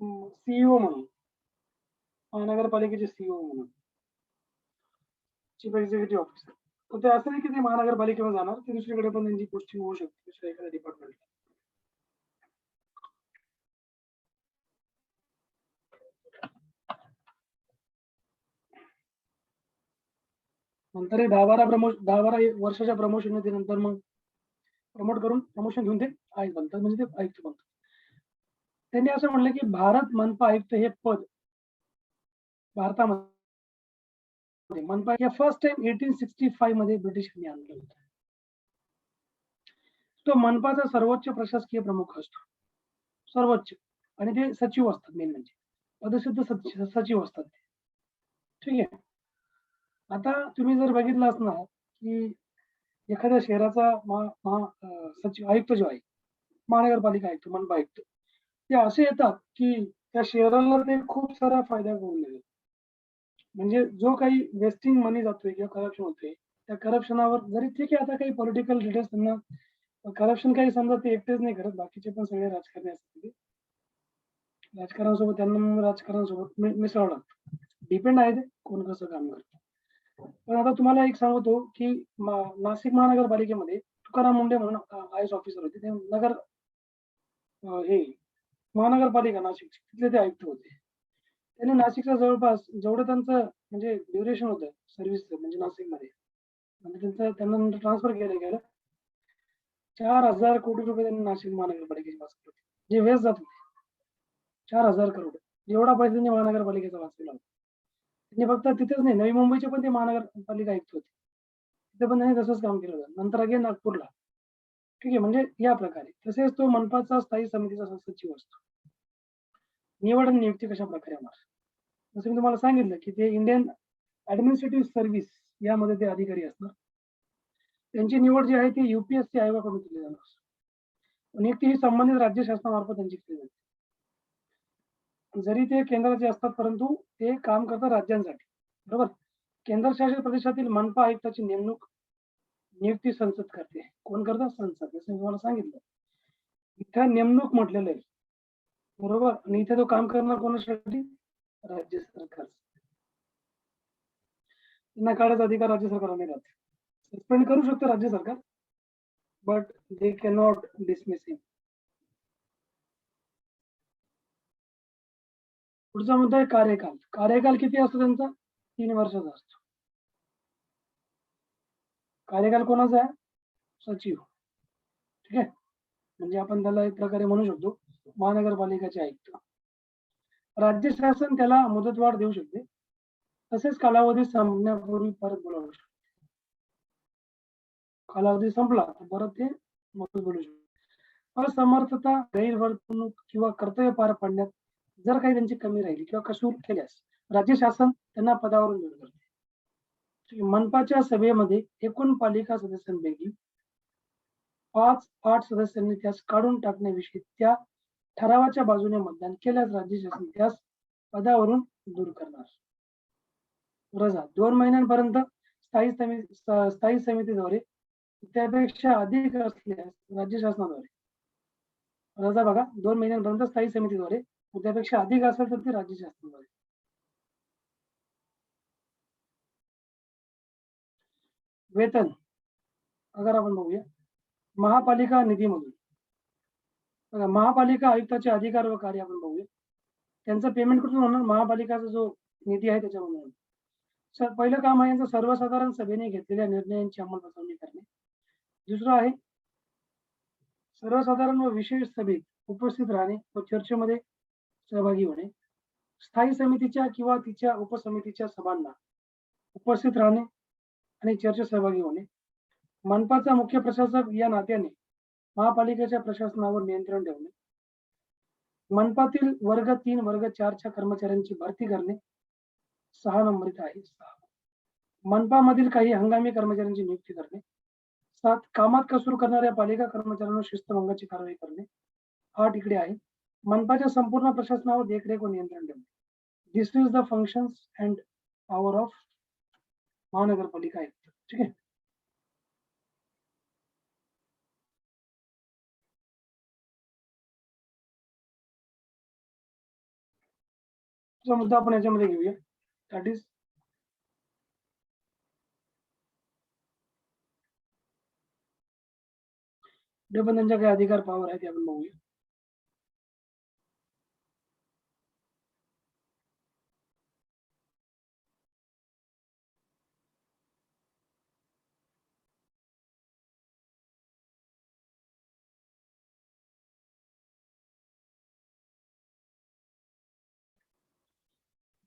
सीईओ म्हणून, महानगरपालिकेचे सीईओ म्हणून. Chief executive officer. तर ते असं नाही की ते महानगरपालिकेवर जाणार, ते दुसरीकडे पण त्यांची पोस्टिंग होऊ शकते दुसऱ्या एखाद्या डिपार्टमेंटला. नंतर हे 10-12 वर्षाच्या प्रमोशन मध्ये नंतर मग प्रमोट करून प्रमोशन घेऊन ते आयुक्त बनतात, म्हणजे ते आयुक्त बनतात. त्यांनी असं म्हणलं की भारत मनपा आयुक्त हे पद भारतामध्ये मनपा हे फर्स्ट टाइम 1865 मध्ये ब्रिटिशांनी आणलं होतं. तो मनपाचा सर्वोच्च प्रशासकीय प्रमुख असतो, सर्वोच्च, आणि ते सचिव असतात मेन म्हणजे पदसिद्ध सचिव असतात ते. ठीक आहे. आता तुम्ही जर बघितलं असणार की एखाद्या शहराचा सचिव आयुक्त जो आहे, महानगरपालिका आयुक्त, मनपा आयुक्त, ते असे येतात की त्या शहराला ते खूप सारा फायदा करून देतात. म्हणजे जो काही वेस्टिंग मनी जातोय किंवा करप्शन होतोय, त्या करप्शनावर जरी ठीक आहे, आता काही पॉलिटिकल लीडर्स त्यांना करप्शन काही समजा ते एकटेच नाही करत, बाकीचे पण सगळे राजकारणी असतात, राजकारणासोबत त्यांना राजकारणासोबत मिसळावं लागतं. डिपेंड आहे ते कोण कसं काम करतं. पण आता तुम्हाला एक सांगतो की नाशिक महानगरपालिकेमध्ये तुकाराम मुंडे म्हणून IAS ऑफिसर होते. ते नगर हे महानगरपालिका नाशिकची तिथले ते आयुक्त होते. त्यांनी नाशिकच्या जवळपास जेवढं त्यांचं म्हणजे ड्युरेशन होतं सर्व्हिसचं, म्हणजे नाशिकमध्ये, म्हणजे त्यांना नंतर ट्रान्सफर केलं गेलं. 4,000 कोटी रुपये त्यांनी नाशिक महानगरपालिकेचे वाचले होते, जे वेस्ट जात होते. 4,000 करोड एवढा पैसा त्यांनी महानगरपालिकेचा वाचलेला होता. त्यांनी फक्त तिथेच नाही, नवी मुंबईचे पण ते महानगरपालिका आयुक्त होते, तिथे पण त्यांनी तसंच काम केलं होतं. नंतर अगेन नागपूरला. ठीक आहे. म्हणजे या प्रकारे. तसेच तो मनपाचा स्थायी समितीचा सचिव असतो. निवड आणि नियुक्ती कशा प्रकारे होणार, जसं मी तुम्हाला सांगितलं की ते इंडियन ऍडमिनिस्ट्रेटिव्ह सर्व्हिस यामध्ये ते अधिकारी असणार. त्यांची निवड जी आहे ती UPSC आयोगाकडून केली जाणार. नियुक्ती ही संबंधित राज्य शासनामार्फत त्यांची केली जाते. जरी ते केंद्राचे असतात, परंतु ते काम करतात राज्यांसाठी, बरोबर. केंद्रशासित प्रदेशातील मनपा आयुक्ताची नियुक्ती संसद करते. कोण करतात? संसद. जसं मी तुम्हाला सांगितलं, इथं नेमणूक म्हटलेलं आहे, बरोबर. आणि इथे तो काम करणार कोणासाठी? राज्य सरकार. त्यांना काढायचा अधिकार राज्य सरकारला नाही राहत. सस्पेंड करू शकतं राज्य सरकार, बट दे कॅनॉट डिसमिस हिम. पुढचा मुद्दा आहे कार्यकाल. कार्यकाल किती असतो त्यांचा? 3 वर्षाचा असतो. कार्यकाल कोणाचा आहे? सचिव. ठीक आहे. म्हणजे आपण त्याला एक प्रकारे म्हणू शकतो महानगरपालिकाचे आयुक्त. राज्य शासन त्याला मुदतवाढ देऊ शकते, तसेच कालावधी संपण्यापूर्वी परत बोलावू शकते. कालावधी संपला तर परत ते बोलू शकते. असमर्थता, गैरवर्तणूक किंवा कर्तव्य पार पाडण्यात जर काही त्यांची कमी राहिली किंवा कसूर केल्यास राज्य शासन त्यांना पदावरून दूर करते. मनपाच्या सभेमध्ये एकूण पालिका सदस्यांपैकी 5-8 सदस्यांनी त्यास काढून टाकण्याविषयी त्या ठरावाच्या बाजूने मतदान केल्यास राज्य शासन त्यास पदावरून दूर करणार. रजा 2 महिन्यांपर्यंत स्थायी समितीद्वारे, त्यापेक्षा अधिक असल्यास राज्य शासनाद्वारे. रजा बघा, 2 महिन्यांपर्यंत स्थायी समितीद्वारे, त्यापेक्षा अधिक असेल तर ते राज्य शासनाद्वारे. वेतन अगर आपण बघूया महापालिका निधीमधून. बघा, महापालिका आयुक्ताचे अधिकार व कार्य आपण बघूया. त्यांचं पेमेंट कुठून होणार? महापालिकाचा जो निधी आहे त्याच्यामधून. पहिलं काम आहे यांचं सर्वसाधारण सभेने घेतलेल्या निर्णयांची अंमलबजावणी करणे. दुसरं आहे सर्वसाधारण व विशेष सभेत उपस्थित राहणे व चर्चेमध्ये सहभागी होणे. स्थायी समितीच्या किंवा तिच्या उपसमितीच्या सभांना उपस्थित राहणे आणि चर्चेत सहभागी होणे. मनपाचा मुख्य प्रशासक या नात्याने महापालिकेच्या प्रशासनावर नियंत्रण ठेवणे. मनपातील वर्ग 3 वर्ग 4च्या कर्मचाऱ्यांची भरती करणे 6 नंबरीत आहे. मनपामधील काही हंगामी कर्मचाऱ्यांची नियुक्ती करणे. 7 कामात कसूर करणाऱ्या पालिका कर्मचाऱ्यांवर शिस्तभंगाची कारवाई करणे. 8 इकडे आहे मनपाच्या संपूर्ण प्रशासनावर देखरेख व नियंत्रण ठेवणे. This is the functions and power of mahanagarpalika ayukt. ठीक आहे. मुद्दा आपण याच्यामध्ये घेऊया, दॅट इज पुढे पण त्यांच्या काही अधिकार पावर आहे ते आपण बघूया.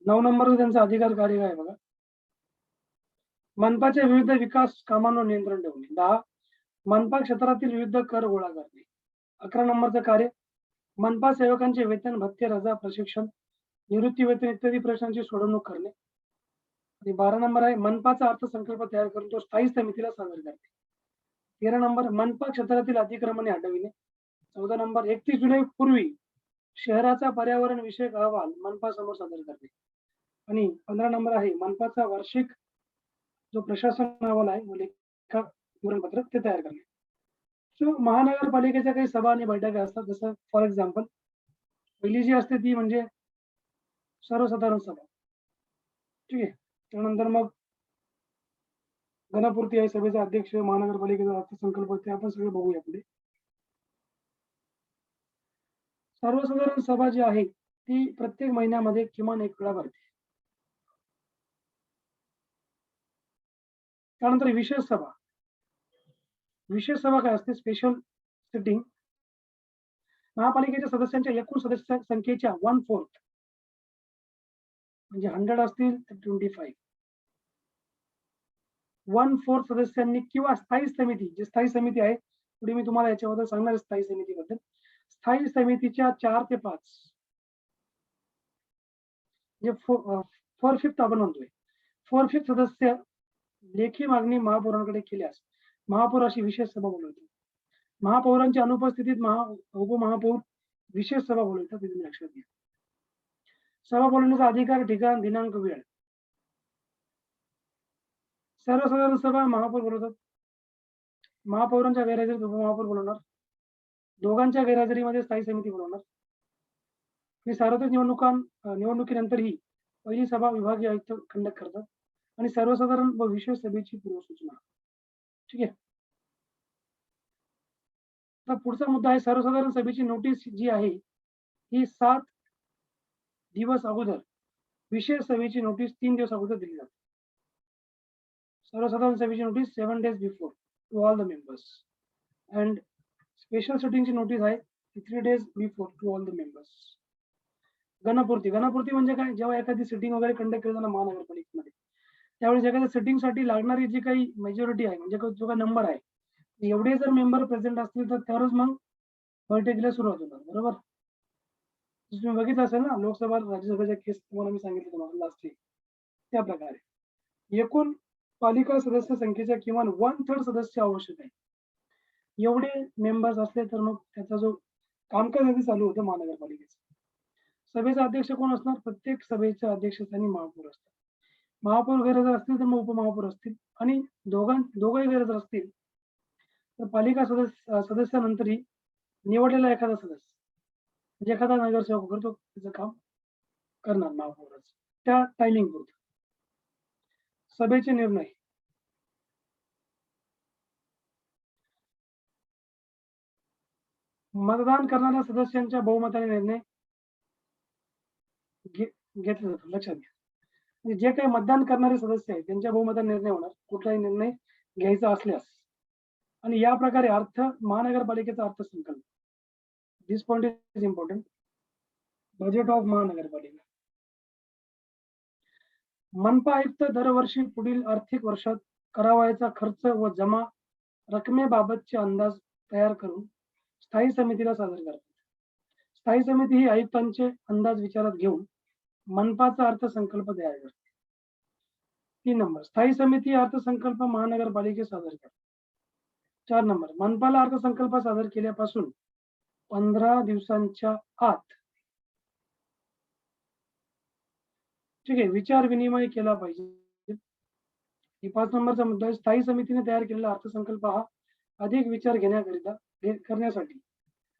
नऊ नंबर त्यांचा अधिकार कार्य आहे बघा. मनपाच्या विविध विकास कामांवर नियंत्रण ठेवणे. 10 मनपा क्षेत्रातील विविध कर गोळा करणे. 11 नंबरचं कार्य मनपा सेवकांचे वेतन, भत्ते, रजा, प्रशिक्षण, निवृत्ती वेतन इत्यादी प्रश्नांची सोडवणूक करणे. आणि 12 नंबर आहे मनपाचा अर्थसंकल्प तयार करून तो स्थायी समितीला सादर करणे. 13 नंबर मनपा क्षेत्रातील अतिक्रमणे हटविणे. 14 नंबर 31 जुलै पूर्वी शहराचा पर्यावरण विषयक अहवाल मनपा समोर सादर करणे. आणि 15 नंबर आहे मनपाचा वार्षिक जो प्रशासन अहवाल आहे लेखा विवरणपत्र ते तयार करणे. सो महानगरपालिकेच्या काही सभा आणि बैठका असतात. जसं फॉर एक्झाम्पल पहिली जी असते ती म्हणजे सर्वसाधारण सभा. ठीक आहे. त्यानंतर मग घनपूर्ती आहे, सभेचा अध्यक्ष, महानगरपालिकेचा अर्थसंकल्प, ते आपण सगळे बघूया पुढे. सर्वसाधारण सभा जी आहे ती प्रत्येक महिन्यामध्ये किमान एक वेळा भरते. त्यानंतर विशेष सभा. विशेष सभा काय असते? Special sitting. महापालिकेच्या सदस्यांच्या एकूण सदस्य संख्येच्या 1/4 म्हणजे 100 असतील तर 25 1/4 सदस्यांनी किंवा स्थायी समिती, जी स्थायी समिती आहे पुढे मी तुम्हाला याच्याबद्दल सांगणार स्थायी समितीबद्दल. स्थायी समितीच्या 4 ते 5 म्हणजे 4/5 आपण म्हणतोय 4/5 सदस्य लेखी मागणी महापौरांकडे केल्यास महापौर अशी विशेष सभा बोलवते. महापौरांच्या अनुपस्थितीत उपमहापौर विशेष सभा बोलवतात. ते तुम्ही लक्षात घ्या. सभा बोलवण्याचा अधिकार, ठिकाण, दिनांक, वेळ. सर्वसाधारण सभा महापौर बोलवतात. महापौरांच्या गैरहजेरीत उपमहापौर बोलवणार. दोघांच्या गैरहजेरीमध्ये स्थायी समिती बोलवणार. आणि सार्वत्रिक निवडणुकीनंतर ही पहिली सभा विभागीय आयुक्त कंडक्ट करतात आणि सर्वसाधारण व विशेष सभेची पूर्वसूचना. ठीक आहे. तर पुढचा मुद्दा आहे सर्वसाधारण सभेची नोटीस जी आहे ही 7 दिवस अगोदर, विशेष सभेची नोटीस 3 दिवस अगोदर दिली जाते. सर्वसाधारण सभेची notice 7 days before to all the members and special सिटिंगची नोटीस आहे 3 days before to all the members. घनपूर्ती. घनपूर्ती म्हणजे काय? जेव्हा एखादी सिटिंग वगैरे कंडक्ट केली जाणार महानगरपालिकेमध्ये त्यावेळेस एखाद्या सिटिंगसाठी लागणारी जी काही मेजॉरिटी आहे म्हणजे जो काही नंबर आहे एवढे जर मेंबर प्रेझेंट असतील तर तरच मग बैठकीला सुरुवात होणार. बरोबर. तुम्ही बघितलं असेल ना लोकसभा राज्यसभेच्या केस तुम्हाला मी सांगितलं तुम्हाला लास्ट त्या प्रकारे एकूण पालिका सदस्य संख्येच्या किमान 1/3 सदस्य आवश्यक आहे. एवढे मेंबर्स असले तर मग त्याचा जो कामकाज आधी चालू होतं महानगरपालिकेचं. सभेचा अध्यक्ष कोण असणार? प्रत्येक सभेच्या अध्यक्षस्थानी महापौर असतात. महापौर गैरहजर असतील तर मग उपमहापौर असतील आणि दोघंही गैरहजर असतील तर पालिका सदस्यानंतरही निवडलेला एखादा सदस्य म्हणजे एखादा नगरसेवक करतो त्याचं काम करणार महापौराचं त्या टायमिंग पुरतं. सभेचे निर्णय. मतदान करणाऱ्या सदस्यांच्या बहुमताने निर्णय घेतला जातो. लक्षात घ्या. म्हणजे जे काही मतदान करणारे सदस्य आहेत त्यांच्या बहुमताने निर्णय होणार कुठलाही निर्णय घ्यायचा असल्यास. आणि या प्रकारे महानगरपालिकेचा अर्थसंकल्प. This point is important. Budget of mahanagarpalika. मनपा आयुक्त दरवर्षी पुढील आर्थिक वर्षात करावयाचा खर्च व जमा रकमेबाबतचे अंदाज तयार करून स्थायी समितीला सादर करतात. स्थायी समिती ही आयुक्तांचे अंदाज विचारात घेऊन मनपाचा अर्थसंकल्प तयार करते. 3 नंबर स्थायी समिती अर्थसंकल्प महानगरपालिकेत सादर करते. 4 नंबर मनपाला अर्थसंकल्प सादर केल्यापासून 15 दिवसांच्या आत ठीक आहे विचार विनिमय केला पाहिजे. 5 नंबरचा मुद्दा आहे स्थायी समितीने तयार केलेला अर्थसंकल्प हा अधिक विचार करण्यासाठी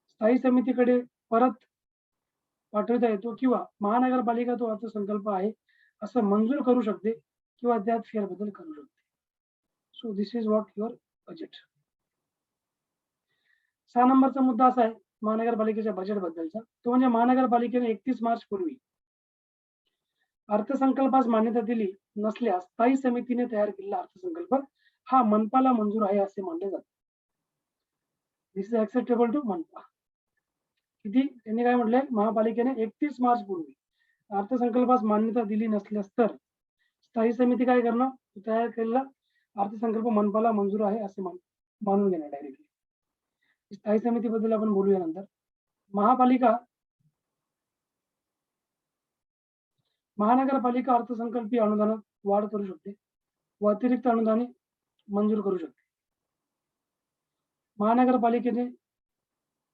स्थायी समितीकडे परत पाठवता येतो किंवा महानगरपालिका तो अर्थसंकल्प आहे असं मंजूर करू शकते किंवा त्यात फेरबदल करू शकते. So this is what your budget. 6 नंबरचा मुद्दा असा आहे महानगरपालिकेच्या बजेट बद्दलचा, तो म्हणजे महानगरपालिकेने 31 मार्च पूर्वी अर्थसंकल्पास मान्यता दिली नसल्यास स्थायी समितीने तयार केलेला अर्थसंकल्प हा मनपाला मंजूर आहे असे मानले जाते. दिस इज ऍक्सेप्टेबल टू मनपा. किती त्यांनी काय म्हटलंय, महापालिकेने 31 मार्च पूर्वी अर्थसंकल्पास मान्यता दिली नसल्यास तर स्थायी समिती काय करणार, तयार केलेला अर्थसंकल्प मनपाला मंजूर आहे असे मानून घेणार डायरेक्टली. स्थायी समितीबद्दल आपण बोलूया नंतर. महानगरपालिका अर्थसंकल्पीय अनुदानात वाढ करू शकते व अतिरिक्त अनुदाने मंजूर करू शकते. महानगरपालिकेने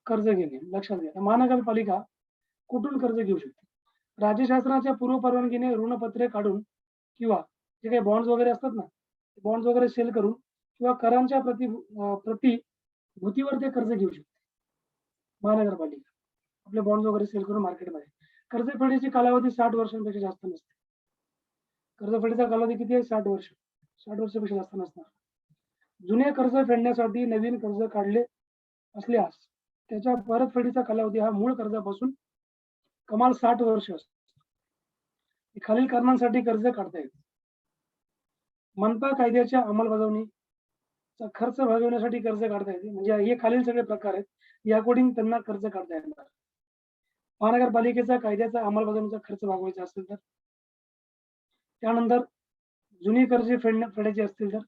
कर्ज घेणे लक्षात घ्या. महानगरपालिका कुठून कर्ज घेऊ शकते? राज्य शासनाच्या पूर्व परवानगीने ऋणपत्रे काढून किंवा जे काही बॉन्ड्स वगैरे असतात ना, बॉन्ड्स वगैरे सेल करून किंवा करांच्या प्रतिभूतीवर ते कर्ज घेऊ शकते. महानगरपालिका आपले बॉन्ड्स वगैरे सेल करून मार्केटमध्ये. कर्जफेडीची कालावधी 60 वर्षांपेक्षा जास्त नसते. कर्जफेडीचा कालावधी किती आहे? 60 वर्ष. 60 वर्षापेक्षा जास्त नसणार. जुने कर्ज फेडण्यासाठी नवीन कर्ज काढले असल्यास त्याच्या परतफेडीचा कालावधी हा मूळ कर्जापासून कमाल 60 वर्ष असतो. खालील कारणांसाठी कर्ज काढता येते. मनपा कायद्याच्या अंमलबजावणीचा खर्च भागवण्यासाठी कर्ज काढता येते. म्हणजे हे खालील सगळे प्रकार आहेत, या अकॉर्डिंग त्यांना कर्ज काढता येणार. महानगरपालिकेचा कायद्याचा अंमलबजावणीचा खर्च भागवायचा असेल तर, त्यानंतर जुनी कर्जे फेडायची असतील तर,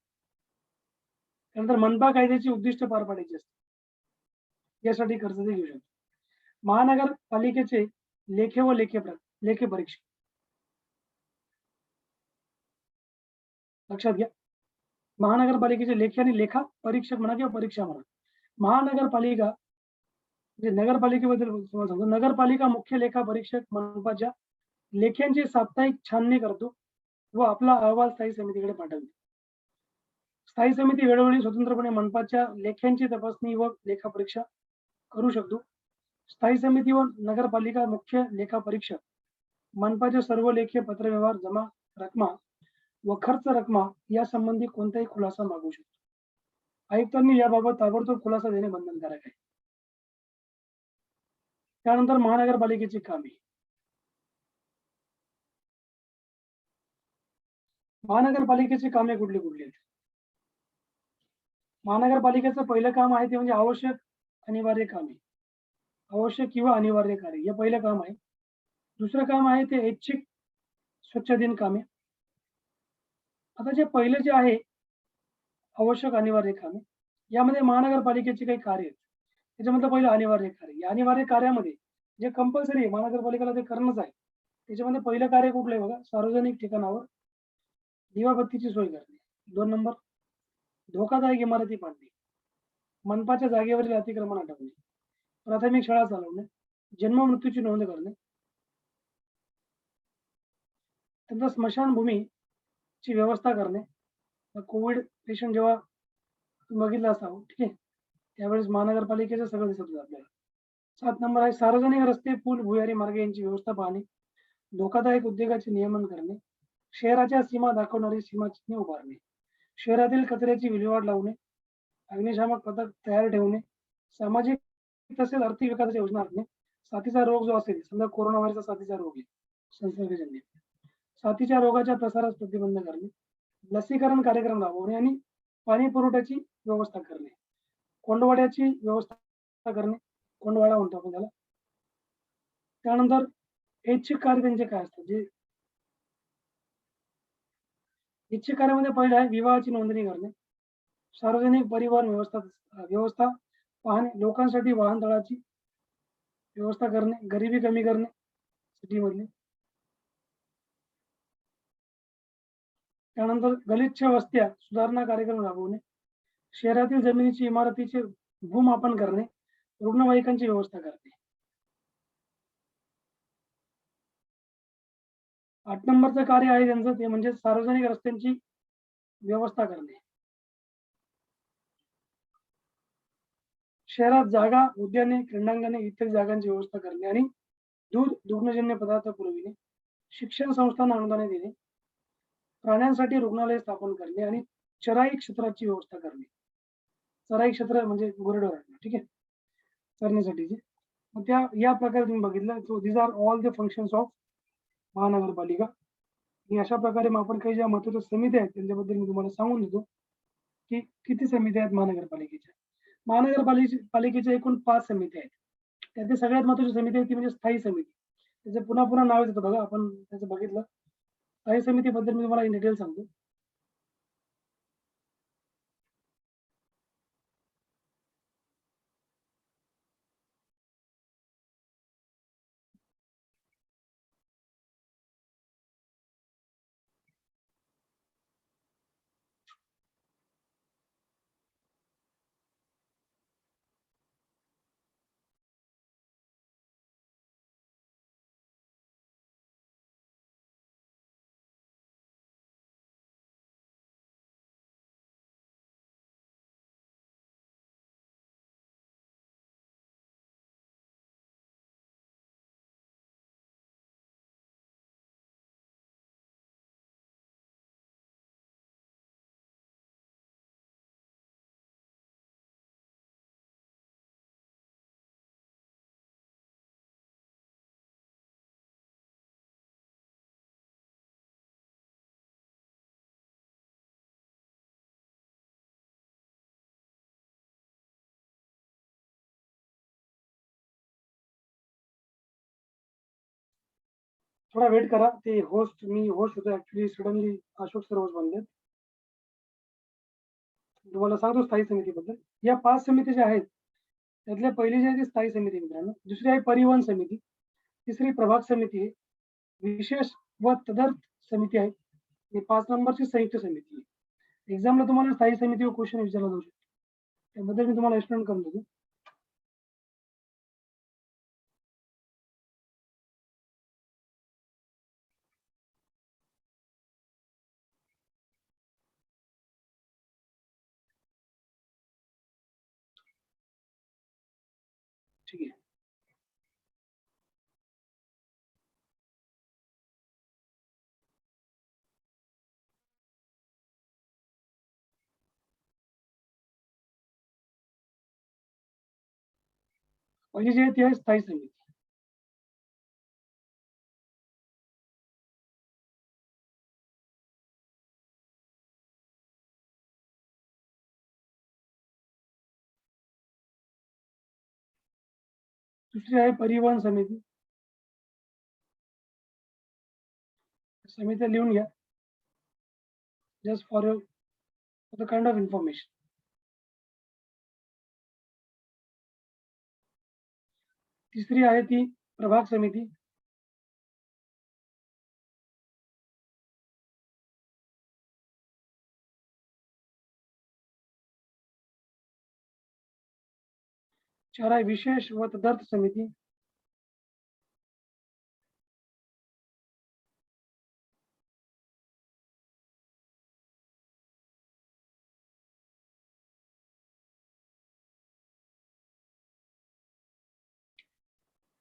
त्यानंतर मनपा कायद्याची उद्दिष्ट पार पाडायची असतील, यासाठी कर्ज ते घेऊ शकतो. महानगरपालिकेचे लेखे व लेखे परीक्षा लक्षात घ्या. महानगरपालिकेचे लेखी आणि लेखा परीक्षक म्हणा किंवा परीक्षा म्हणा. महानगरपालिका म्हणजे नगरपालिकेबद्दल तुम्हाला सांगतो, नगरपालिका मुख्य लेखा परीक्षक मनपाच्या लेख्यांची साप्ताहिक छाननी करतो व आपला अहवाल स्थायी समितीकडे पाठवते. स्थायी समिती वेळोवेळी स्वतंत्रपणे मनपाच्या लेख्यांची तपासणी व लेखा परीक्षा करू शकतो. स्थायी समिती व नगरपालिका मुख्य लेखा परीक्षक मनपाचे सर्व लेखी पत्रव्यवहार, जमा रकमा व खर्च रकमा या संबंधी कोणताही खुलासा मागू शकतो. आयुक्तांनी याबाबत ताबडतोब खुलासा देणे बंधनकारक आहे. त्यानंतर महानगरपालिकेची कामे. महानगरपालिकेची कामे कुठली आहेत? महानगरपालिकेचं पहिलं काम आहे ते म्हणजे आवश्यक अनिवार्य कामे. आवश्यक किंवा अनिवार्य कार्य हे पहिलं काम आहे. दुसरं काम आहे ते ऐच्छिक स्वच्छतेन कामे. आता जे पहिलं जे आहे आवश्यक अनिवार्य कामे, यामध्ये महानगरपालिकेची काही कार्य आहेत. त्याच्यामधलं पहिलं अनिवार्य कार्य. या अनिवार्य कार्यामध्ये जे कंपल्सरी आहे महानगरपालिकेला ते करणंच आहे. त्याच्यामध्ये पहिलं कार्य कुठलं आहे बघा, सार्वजनिक ठिकाणावर दिवाबत्तीची सोय करणे. 2 नंबर, धोकादायक इमारती पाडणे, मनपाच्या जागेवरील अतिक्रमण हटवणे, प्राथमिक शाळा चालवणे, जन्म मृत्यूची नोंद करणे, त्यांचा स्मशानभूमीची व्यवस्था करणे. कोविड पेशंट जेव्हा बघितलं असावं, ठीक आहे, त्यावेळेस महानगरपालिकेचं सगळं दिसत होतं आपल्याला. 7 नंबर आहे सार्वजनिक रस्ते, पूल, भुयारी मार्ग यांची व्यवस्था पाहणे, धोकादायक उद्योगाचे नियमन करणे, शहराच्या सीमा दाखवणारी सीमाचिन्हे उभारणे, शहरातील कचऱ्याची विल्हेवाट लावणे, अग्निशामक पथक तयार ठेवणे, सामाजिक तसेच आर्थिक विकासाच्या योजना आखणे, साथीचा रोग जो असेल, समजा कोरोना व्हायरसचा साथीचा रोग आहे संसर्गजन्य, साथीच्या रोगाच्या प्रसारास प्रतिबंध करणे, लसीकरण कार्यक्रम राबवणे आणि पाणी पुरवठ्याची व्यवस्था करणे, कोंडवाड्याची व्यवस्था करणे, कोंडवाडा म्हणतो आपण त्याला. त्यानंतर ऐच्छिक कार्य त्यांचे काय असतात, जे ऐच्छिक कार्यामध्ये पहिलं आहे विवाहाची नोंदणी करणे, सार्वजनिक परिवहन व्यवस्था पाहणे, लोकांसाठी वाहनतळाची व्यवस्था करणे, गरिबी कमी करणे सिटीमधली. त्यानंतर गलिच्छ वस्त्या सुधारणा कार्यक्रम राबवणे, शहरातील जमिनीची इमारतीचे भूमापन करणे, रुग्णवाहिकांची व्यवस्था करणे. 8 नंबरचं कार्य आहे त्यांचं ते म्हणजे सार्वजनिक रस्त्यांची व्यवस्था करणे. शहरात जागा, उद्याने, क्रीडांगणे इत्यादी जागांची व्यवस्था करणे आणि दूध, दुग्धजन्य पदार्थ पुरविणे, शिक्षण संस्थांना अनुदाने देणे, प्राण्यांसाठी रुग्णालय स्थापन करणे आणि चराई क्षेत्राची व्यवस्था करणे. चराई क्षेत्र म्हणजे गुरेढोरांना, ठीक आहे. करण्यासाठीचे. मग त्या या प्रकारे तुम्ही बघितलं. So these are all the functions of mahanagarpalika. आणि अशा प्रकारे मग आपण काही ज्या महत्वाच्या समित्या आहेत त्यांच्याबद्दल मी तुम्हाला सांगून देतो की किती समित्या आहेत महानगरपालिकेच्या. पालिकेच्या एकूण 5 समित्या आहेत. त्यातली सगळ्यात महत्वाची समिती आहे ती म्हणजे स्थायी समिती. त्याचं पुन्हा पुन्हा नाव येतं बघा, आपण त्याचं बघितलं. स्थायी समितीबद्दल मी तुम्हाला इन डिटेल सांगतो. थोडा वेट करा. ते मी होस्ट होतो actually, suddenly Ashok sir host बनले. तुम्हाला सांगतो स्थायी समितीबद्दल. या 5 समिती ज्या आहेत त्यातल्या पहिली जी आहे ती स्थायी समिती मित्रांनो. दुसरी आहे परिवहन समिती. तिसरी प्रभाग समिती आहे. विशेष व तदर्थ समिती आहे. आणि 5 नंबरची संयुक्त समिती आहे. एक्झामला तुम्हाला स्थायी समितीवर क्वेश्चन विचारला जाऊ शकतो. त्याबद्दल मी तुम्हाला एक्सप्लेन करून देतो. ठीक आहे. पहिली जी आहे ती आहे स्थायी समिती. दुसरी आहे परिवहन समिती. समित्या लिहून घ्या, just for the kind of information. तिसरी आहे ती प्रभाग समिती. चार आहे विशेष व तदर्थ समिती.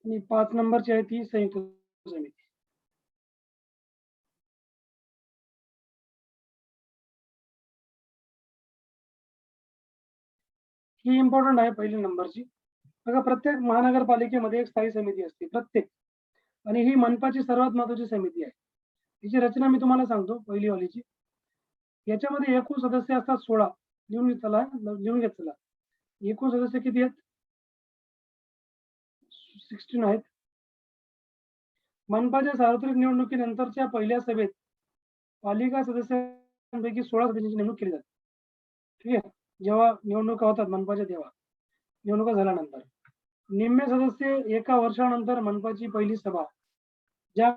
आणि 5 नंबरची आहे ती संयुक्त समिती. ही इम्पॉर्टंट आहे पहिली नंबरची. बघा, प्रत्येक महानगरपालिकेमध्ये एक स्थायी समिती असते प्रत्येक. आणि ही मनपाची सर्वात महत्वाची समिती आहे. हिची रचना मी तुम्हाला सांगतो पहिली वालीची. याच्यामध्ये एकूण सदस्य असतात 16. लिहून घेत चला. एकूण सदस्य किती आहेत? 16 आहेत. मनपाच्या सार्वत्रिक निवडणुकीनंतरच्या पहिल्या सभेत पालिका सदस्यांपैकी 16 सदस्यांची नेमणूक केली जाते. ठीक आहे. जेव्हा निवडणुका होतात मनपाच्या, तेव्हा निवडणुका झाल्यानंतर निम्मे सदस्य एका वर्षानंतर मनपाची पहिली सभा ज्या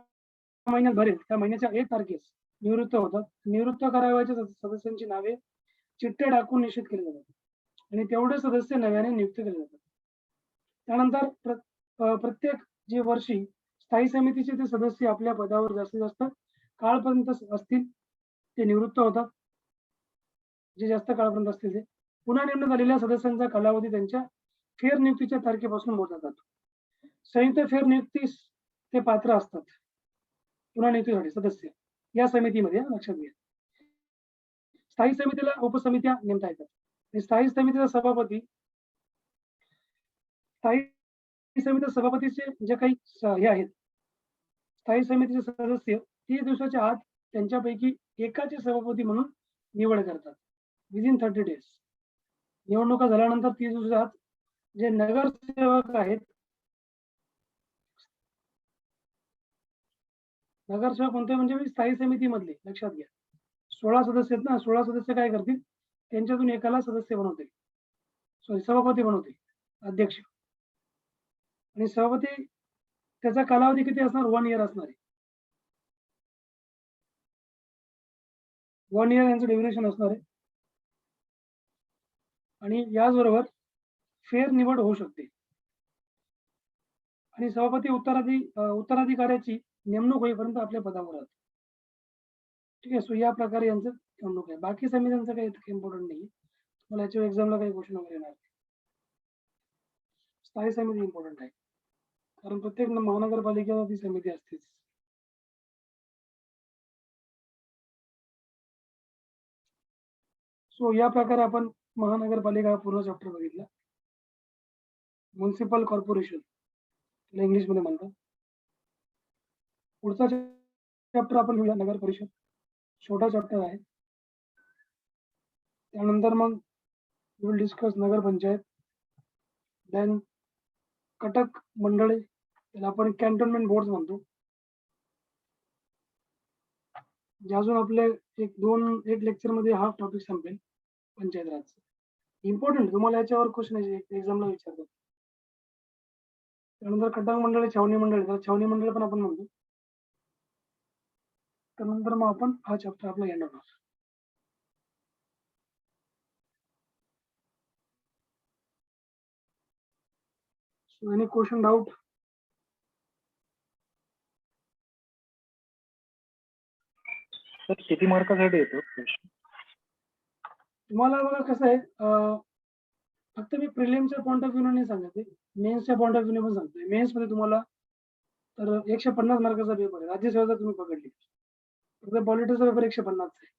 महिन्यात भरेल त्या महिन्याच्या 1 तारखेस निवृत्त होतात. निवृत्त करावयाच्या सदस्यांची नावे चिठ्ठ्या टाकून निश्चित केली जातात आणि तेवढे सदस्य नव्याने नियुक्त केले जातात. त्यानंतर प्रत्येक जे वर्षी स्थायी समितीचे ते सदस्य आपल्या पदावर जास्तीत जास्त काळपर्यंत असतील ते निवृत्त होतात. जे जास्त काळापर्यंत असतील ते पुन्हा नेमण्यात आलेल्या सदस्यांचा कालावधी त्यांच्या फेरनियुक्तीच्या तारखेपासून मोजला जातो. संयुक्त फेरनियुक्तीस ते पात्र असतात पुन्हा नियुक्तीसाठी सदस्य या समितीमध्ये, लक्षात घ्या. स्थायी समितीला उपसमित्या नेमता येतात. स्थायी समितीचा सभापती स्थायी समिती सभापतीचे जे काही हे आहेत स्थायी समितीचे सदस्य 30 दिवसाच्या आत त्यांच्यापैकी एकाचे सभापती म्हणून निवड करतात विदिन 30 डेज. निवडणुका झाल्यानंतर 30 दिवसाच्या आत जे नगरसेवक आहेत नगरसेवक कोणते म्हणजे स्थायी समितीमधले लक्षात घ्या 16 सदस्य आहेत ना 16 सदस्य काय करतील त्यांच्यातून एकाला सदस्य बनवतील सभापती बनवतील अध्यक्ष आणि सभापती त्याचा कालावधी किती असणार 1 इयर असणार आहे 1 इयर यांचं ड्युरेशन असणार आहे आणि याचबरोबर फेर निवड होऊ शकते आणि सभापती उत्तराधिकाऱ्याची नेमणूक होईपर्यंत आपल्या पदावर राहतो. ठीक आहे. सो या प्रकारे यांचं नेमणूक आहे. बाकी समित्यांचं काही इम्पॉर्टंट नाही मला याच्या एक्झामला काही क्वेश्चन वगैरे येणार नाही. स्थायी समिती इम्पॉर्टंट आहे कारण प्रत्येक महानगरपालिकेला ती समिती असतेच. सो या प्रकारे आपण महानगरपालिका पूर्ण चॅप्टर बघितला. म्युनिसिपल कॉर्पोरेशन इंग्लिश मध्ये म्हणतात. पुढचा चॅप्टर आपण घेऊया नगर परिषद छोटा चॅप्टर आहे. त्यानंतर मग will discuss nagar panchayat then कटक मंडळे त्याला आपण कॅन्टोन्मेंट बोर्ड म्हणतो. जे अजून आपले एक लेक्चर मध्ये हाफ टॉपिक संपेल पंचायत राज इम्पॉर्टंट तुम्हाला याच्यावर क्वेश्चन एक्झामला विचारतात. त्यानंतर कटक मंडळे छावणी मंडळ छावणी मंडळ पण आपण म्हणतो. त्यानंतर मग आपण हा चॅप्टर आपला एंड होणार. So any question doubt sir किती मार्कासाठी येतो तुम्हाला बघा कसं आहे फक्त मी प्रिलिमच्या पॉइंट ऑफ व्ह्यू नाही सांगते मेन्सच्या पॉइंट ऑफ व्ह्यू पण सांगतोय. मेन्स मध्ये तुम्हाला तर 150 मार्काचा पेपर आहे. राज्यसेवेचा तुम्ही पकडली फक्त पॉलिटिक्सचा पेपर 150 आहे.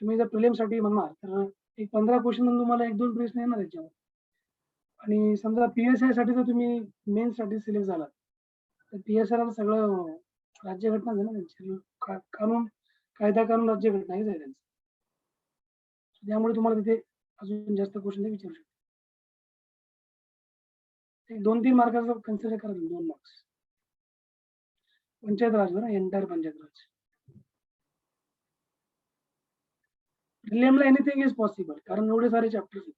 तुम्ही जर प्रिलिम साठी म्हणणार तर एक 15 क्वेश्चन तुम्हाला 1-2 प्रश्न येणार याच्यावर आणि समजा PSI साठी जर तुम्ही मेन्स साठी सिलेक्ट झालात तर PSI ला सगळं राज्यघटना आहे ना त्यांची कायदा कानून राज्यघटना हेच आहे त्यांचं. त्यामुळे तुम्हाला तिथे अजून जास्त क्वेश्चन विचारू शकतो. 2-3 मार्काचा कन्सिडर करा 2 मार्क्स पंचायत राज ना एंटायर पंचायत राज. प्रिलिमला एनिथिंग इज पॉसिबल कारण एवढे सारे चॅप्टर्स आहेत.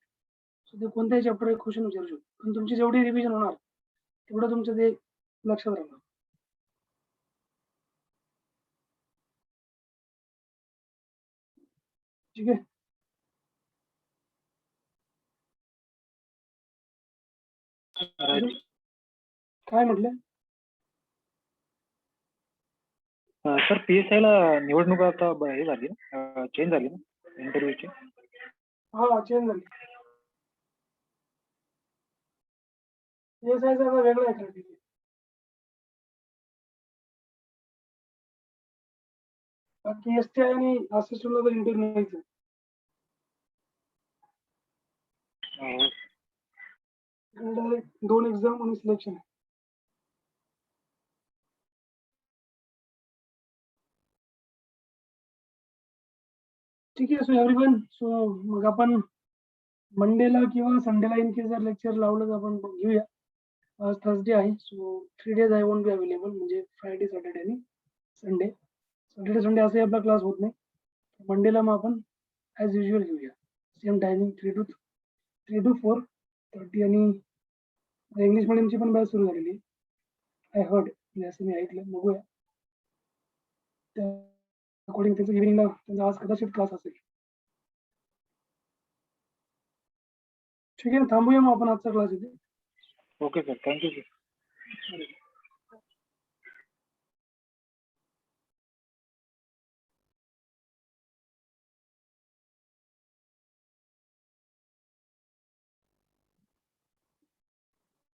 सो ते कोणत्याही चॅप्टर एक क्वेश्चन विचारू शकतो पण तुमची जेवढी रिव्हिजन होणार तेवढं तुमचं ते लक्षात राहणार. ठीक आहे. काय म्हटलं सर PSI ला निवडणूक आता हे झाली ना चेंज झाली ना इंटरव्ह्यूची. हा चेंज झाली. PSI चा वेगळा आहे. बाकी ST आणि असिस्टंटला तर इंटरव्ह्यू नाहीच आहे. डायरेक्ट 2 एक्झाम आणि सिलेक्शन. ठीक आहे. सो एव्हरीवन सो मग आपण मंडेला किंवा संडेला इन केस जर लेक्चर लावलं तर आपण घेऊया. आज थर्सडे आहे so 3 days I won't be available म्हणजे फ्रायडे सॅटर्डे आणि संडे. सॅटर्डे संडे असंही आपला क्लास होत नाही. मंडेला मग आपण ॲज युजल घेऊया सेम टायमिंग 3 to 4:30 आणि इंग्लिश मिडियमची पण बॅच सुरू झालेली आहे. आय हर्ड असं मी ऐकलं बघूया अकॉर्डिंग त्याचं इव्हिनिंगला त्यांचा आज कदाचित क्लास असेल. ठीक आहे थांबूया मग आपण आजचा क्लास इथे. Okay sir thank you sir.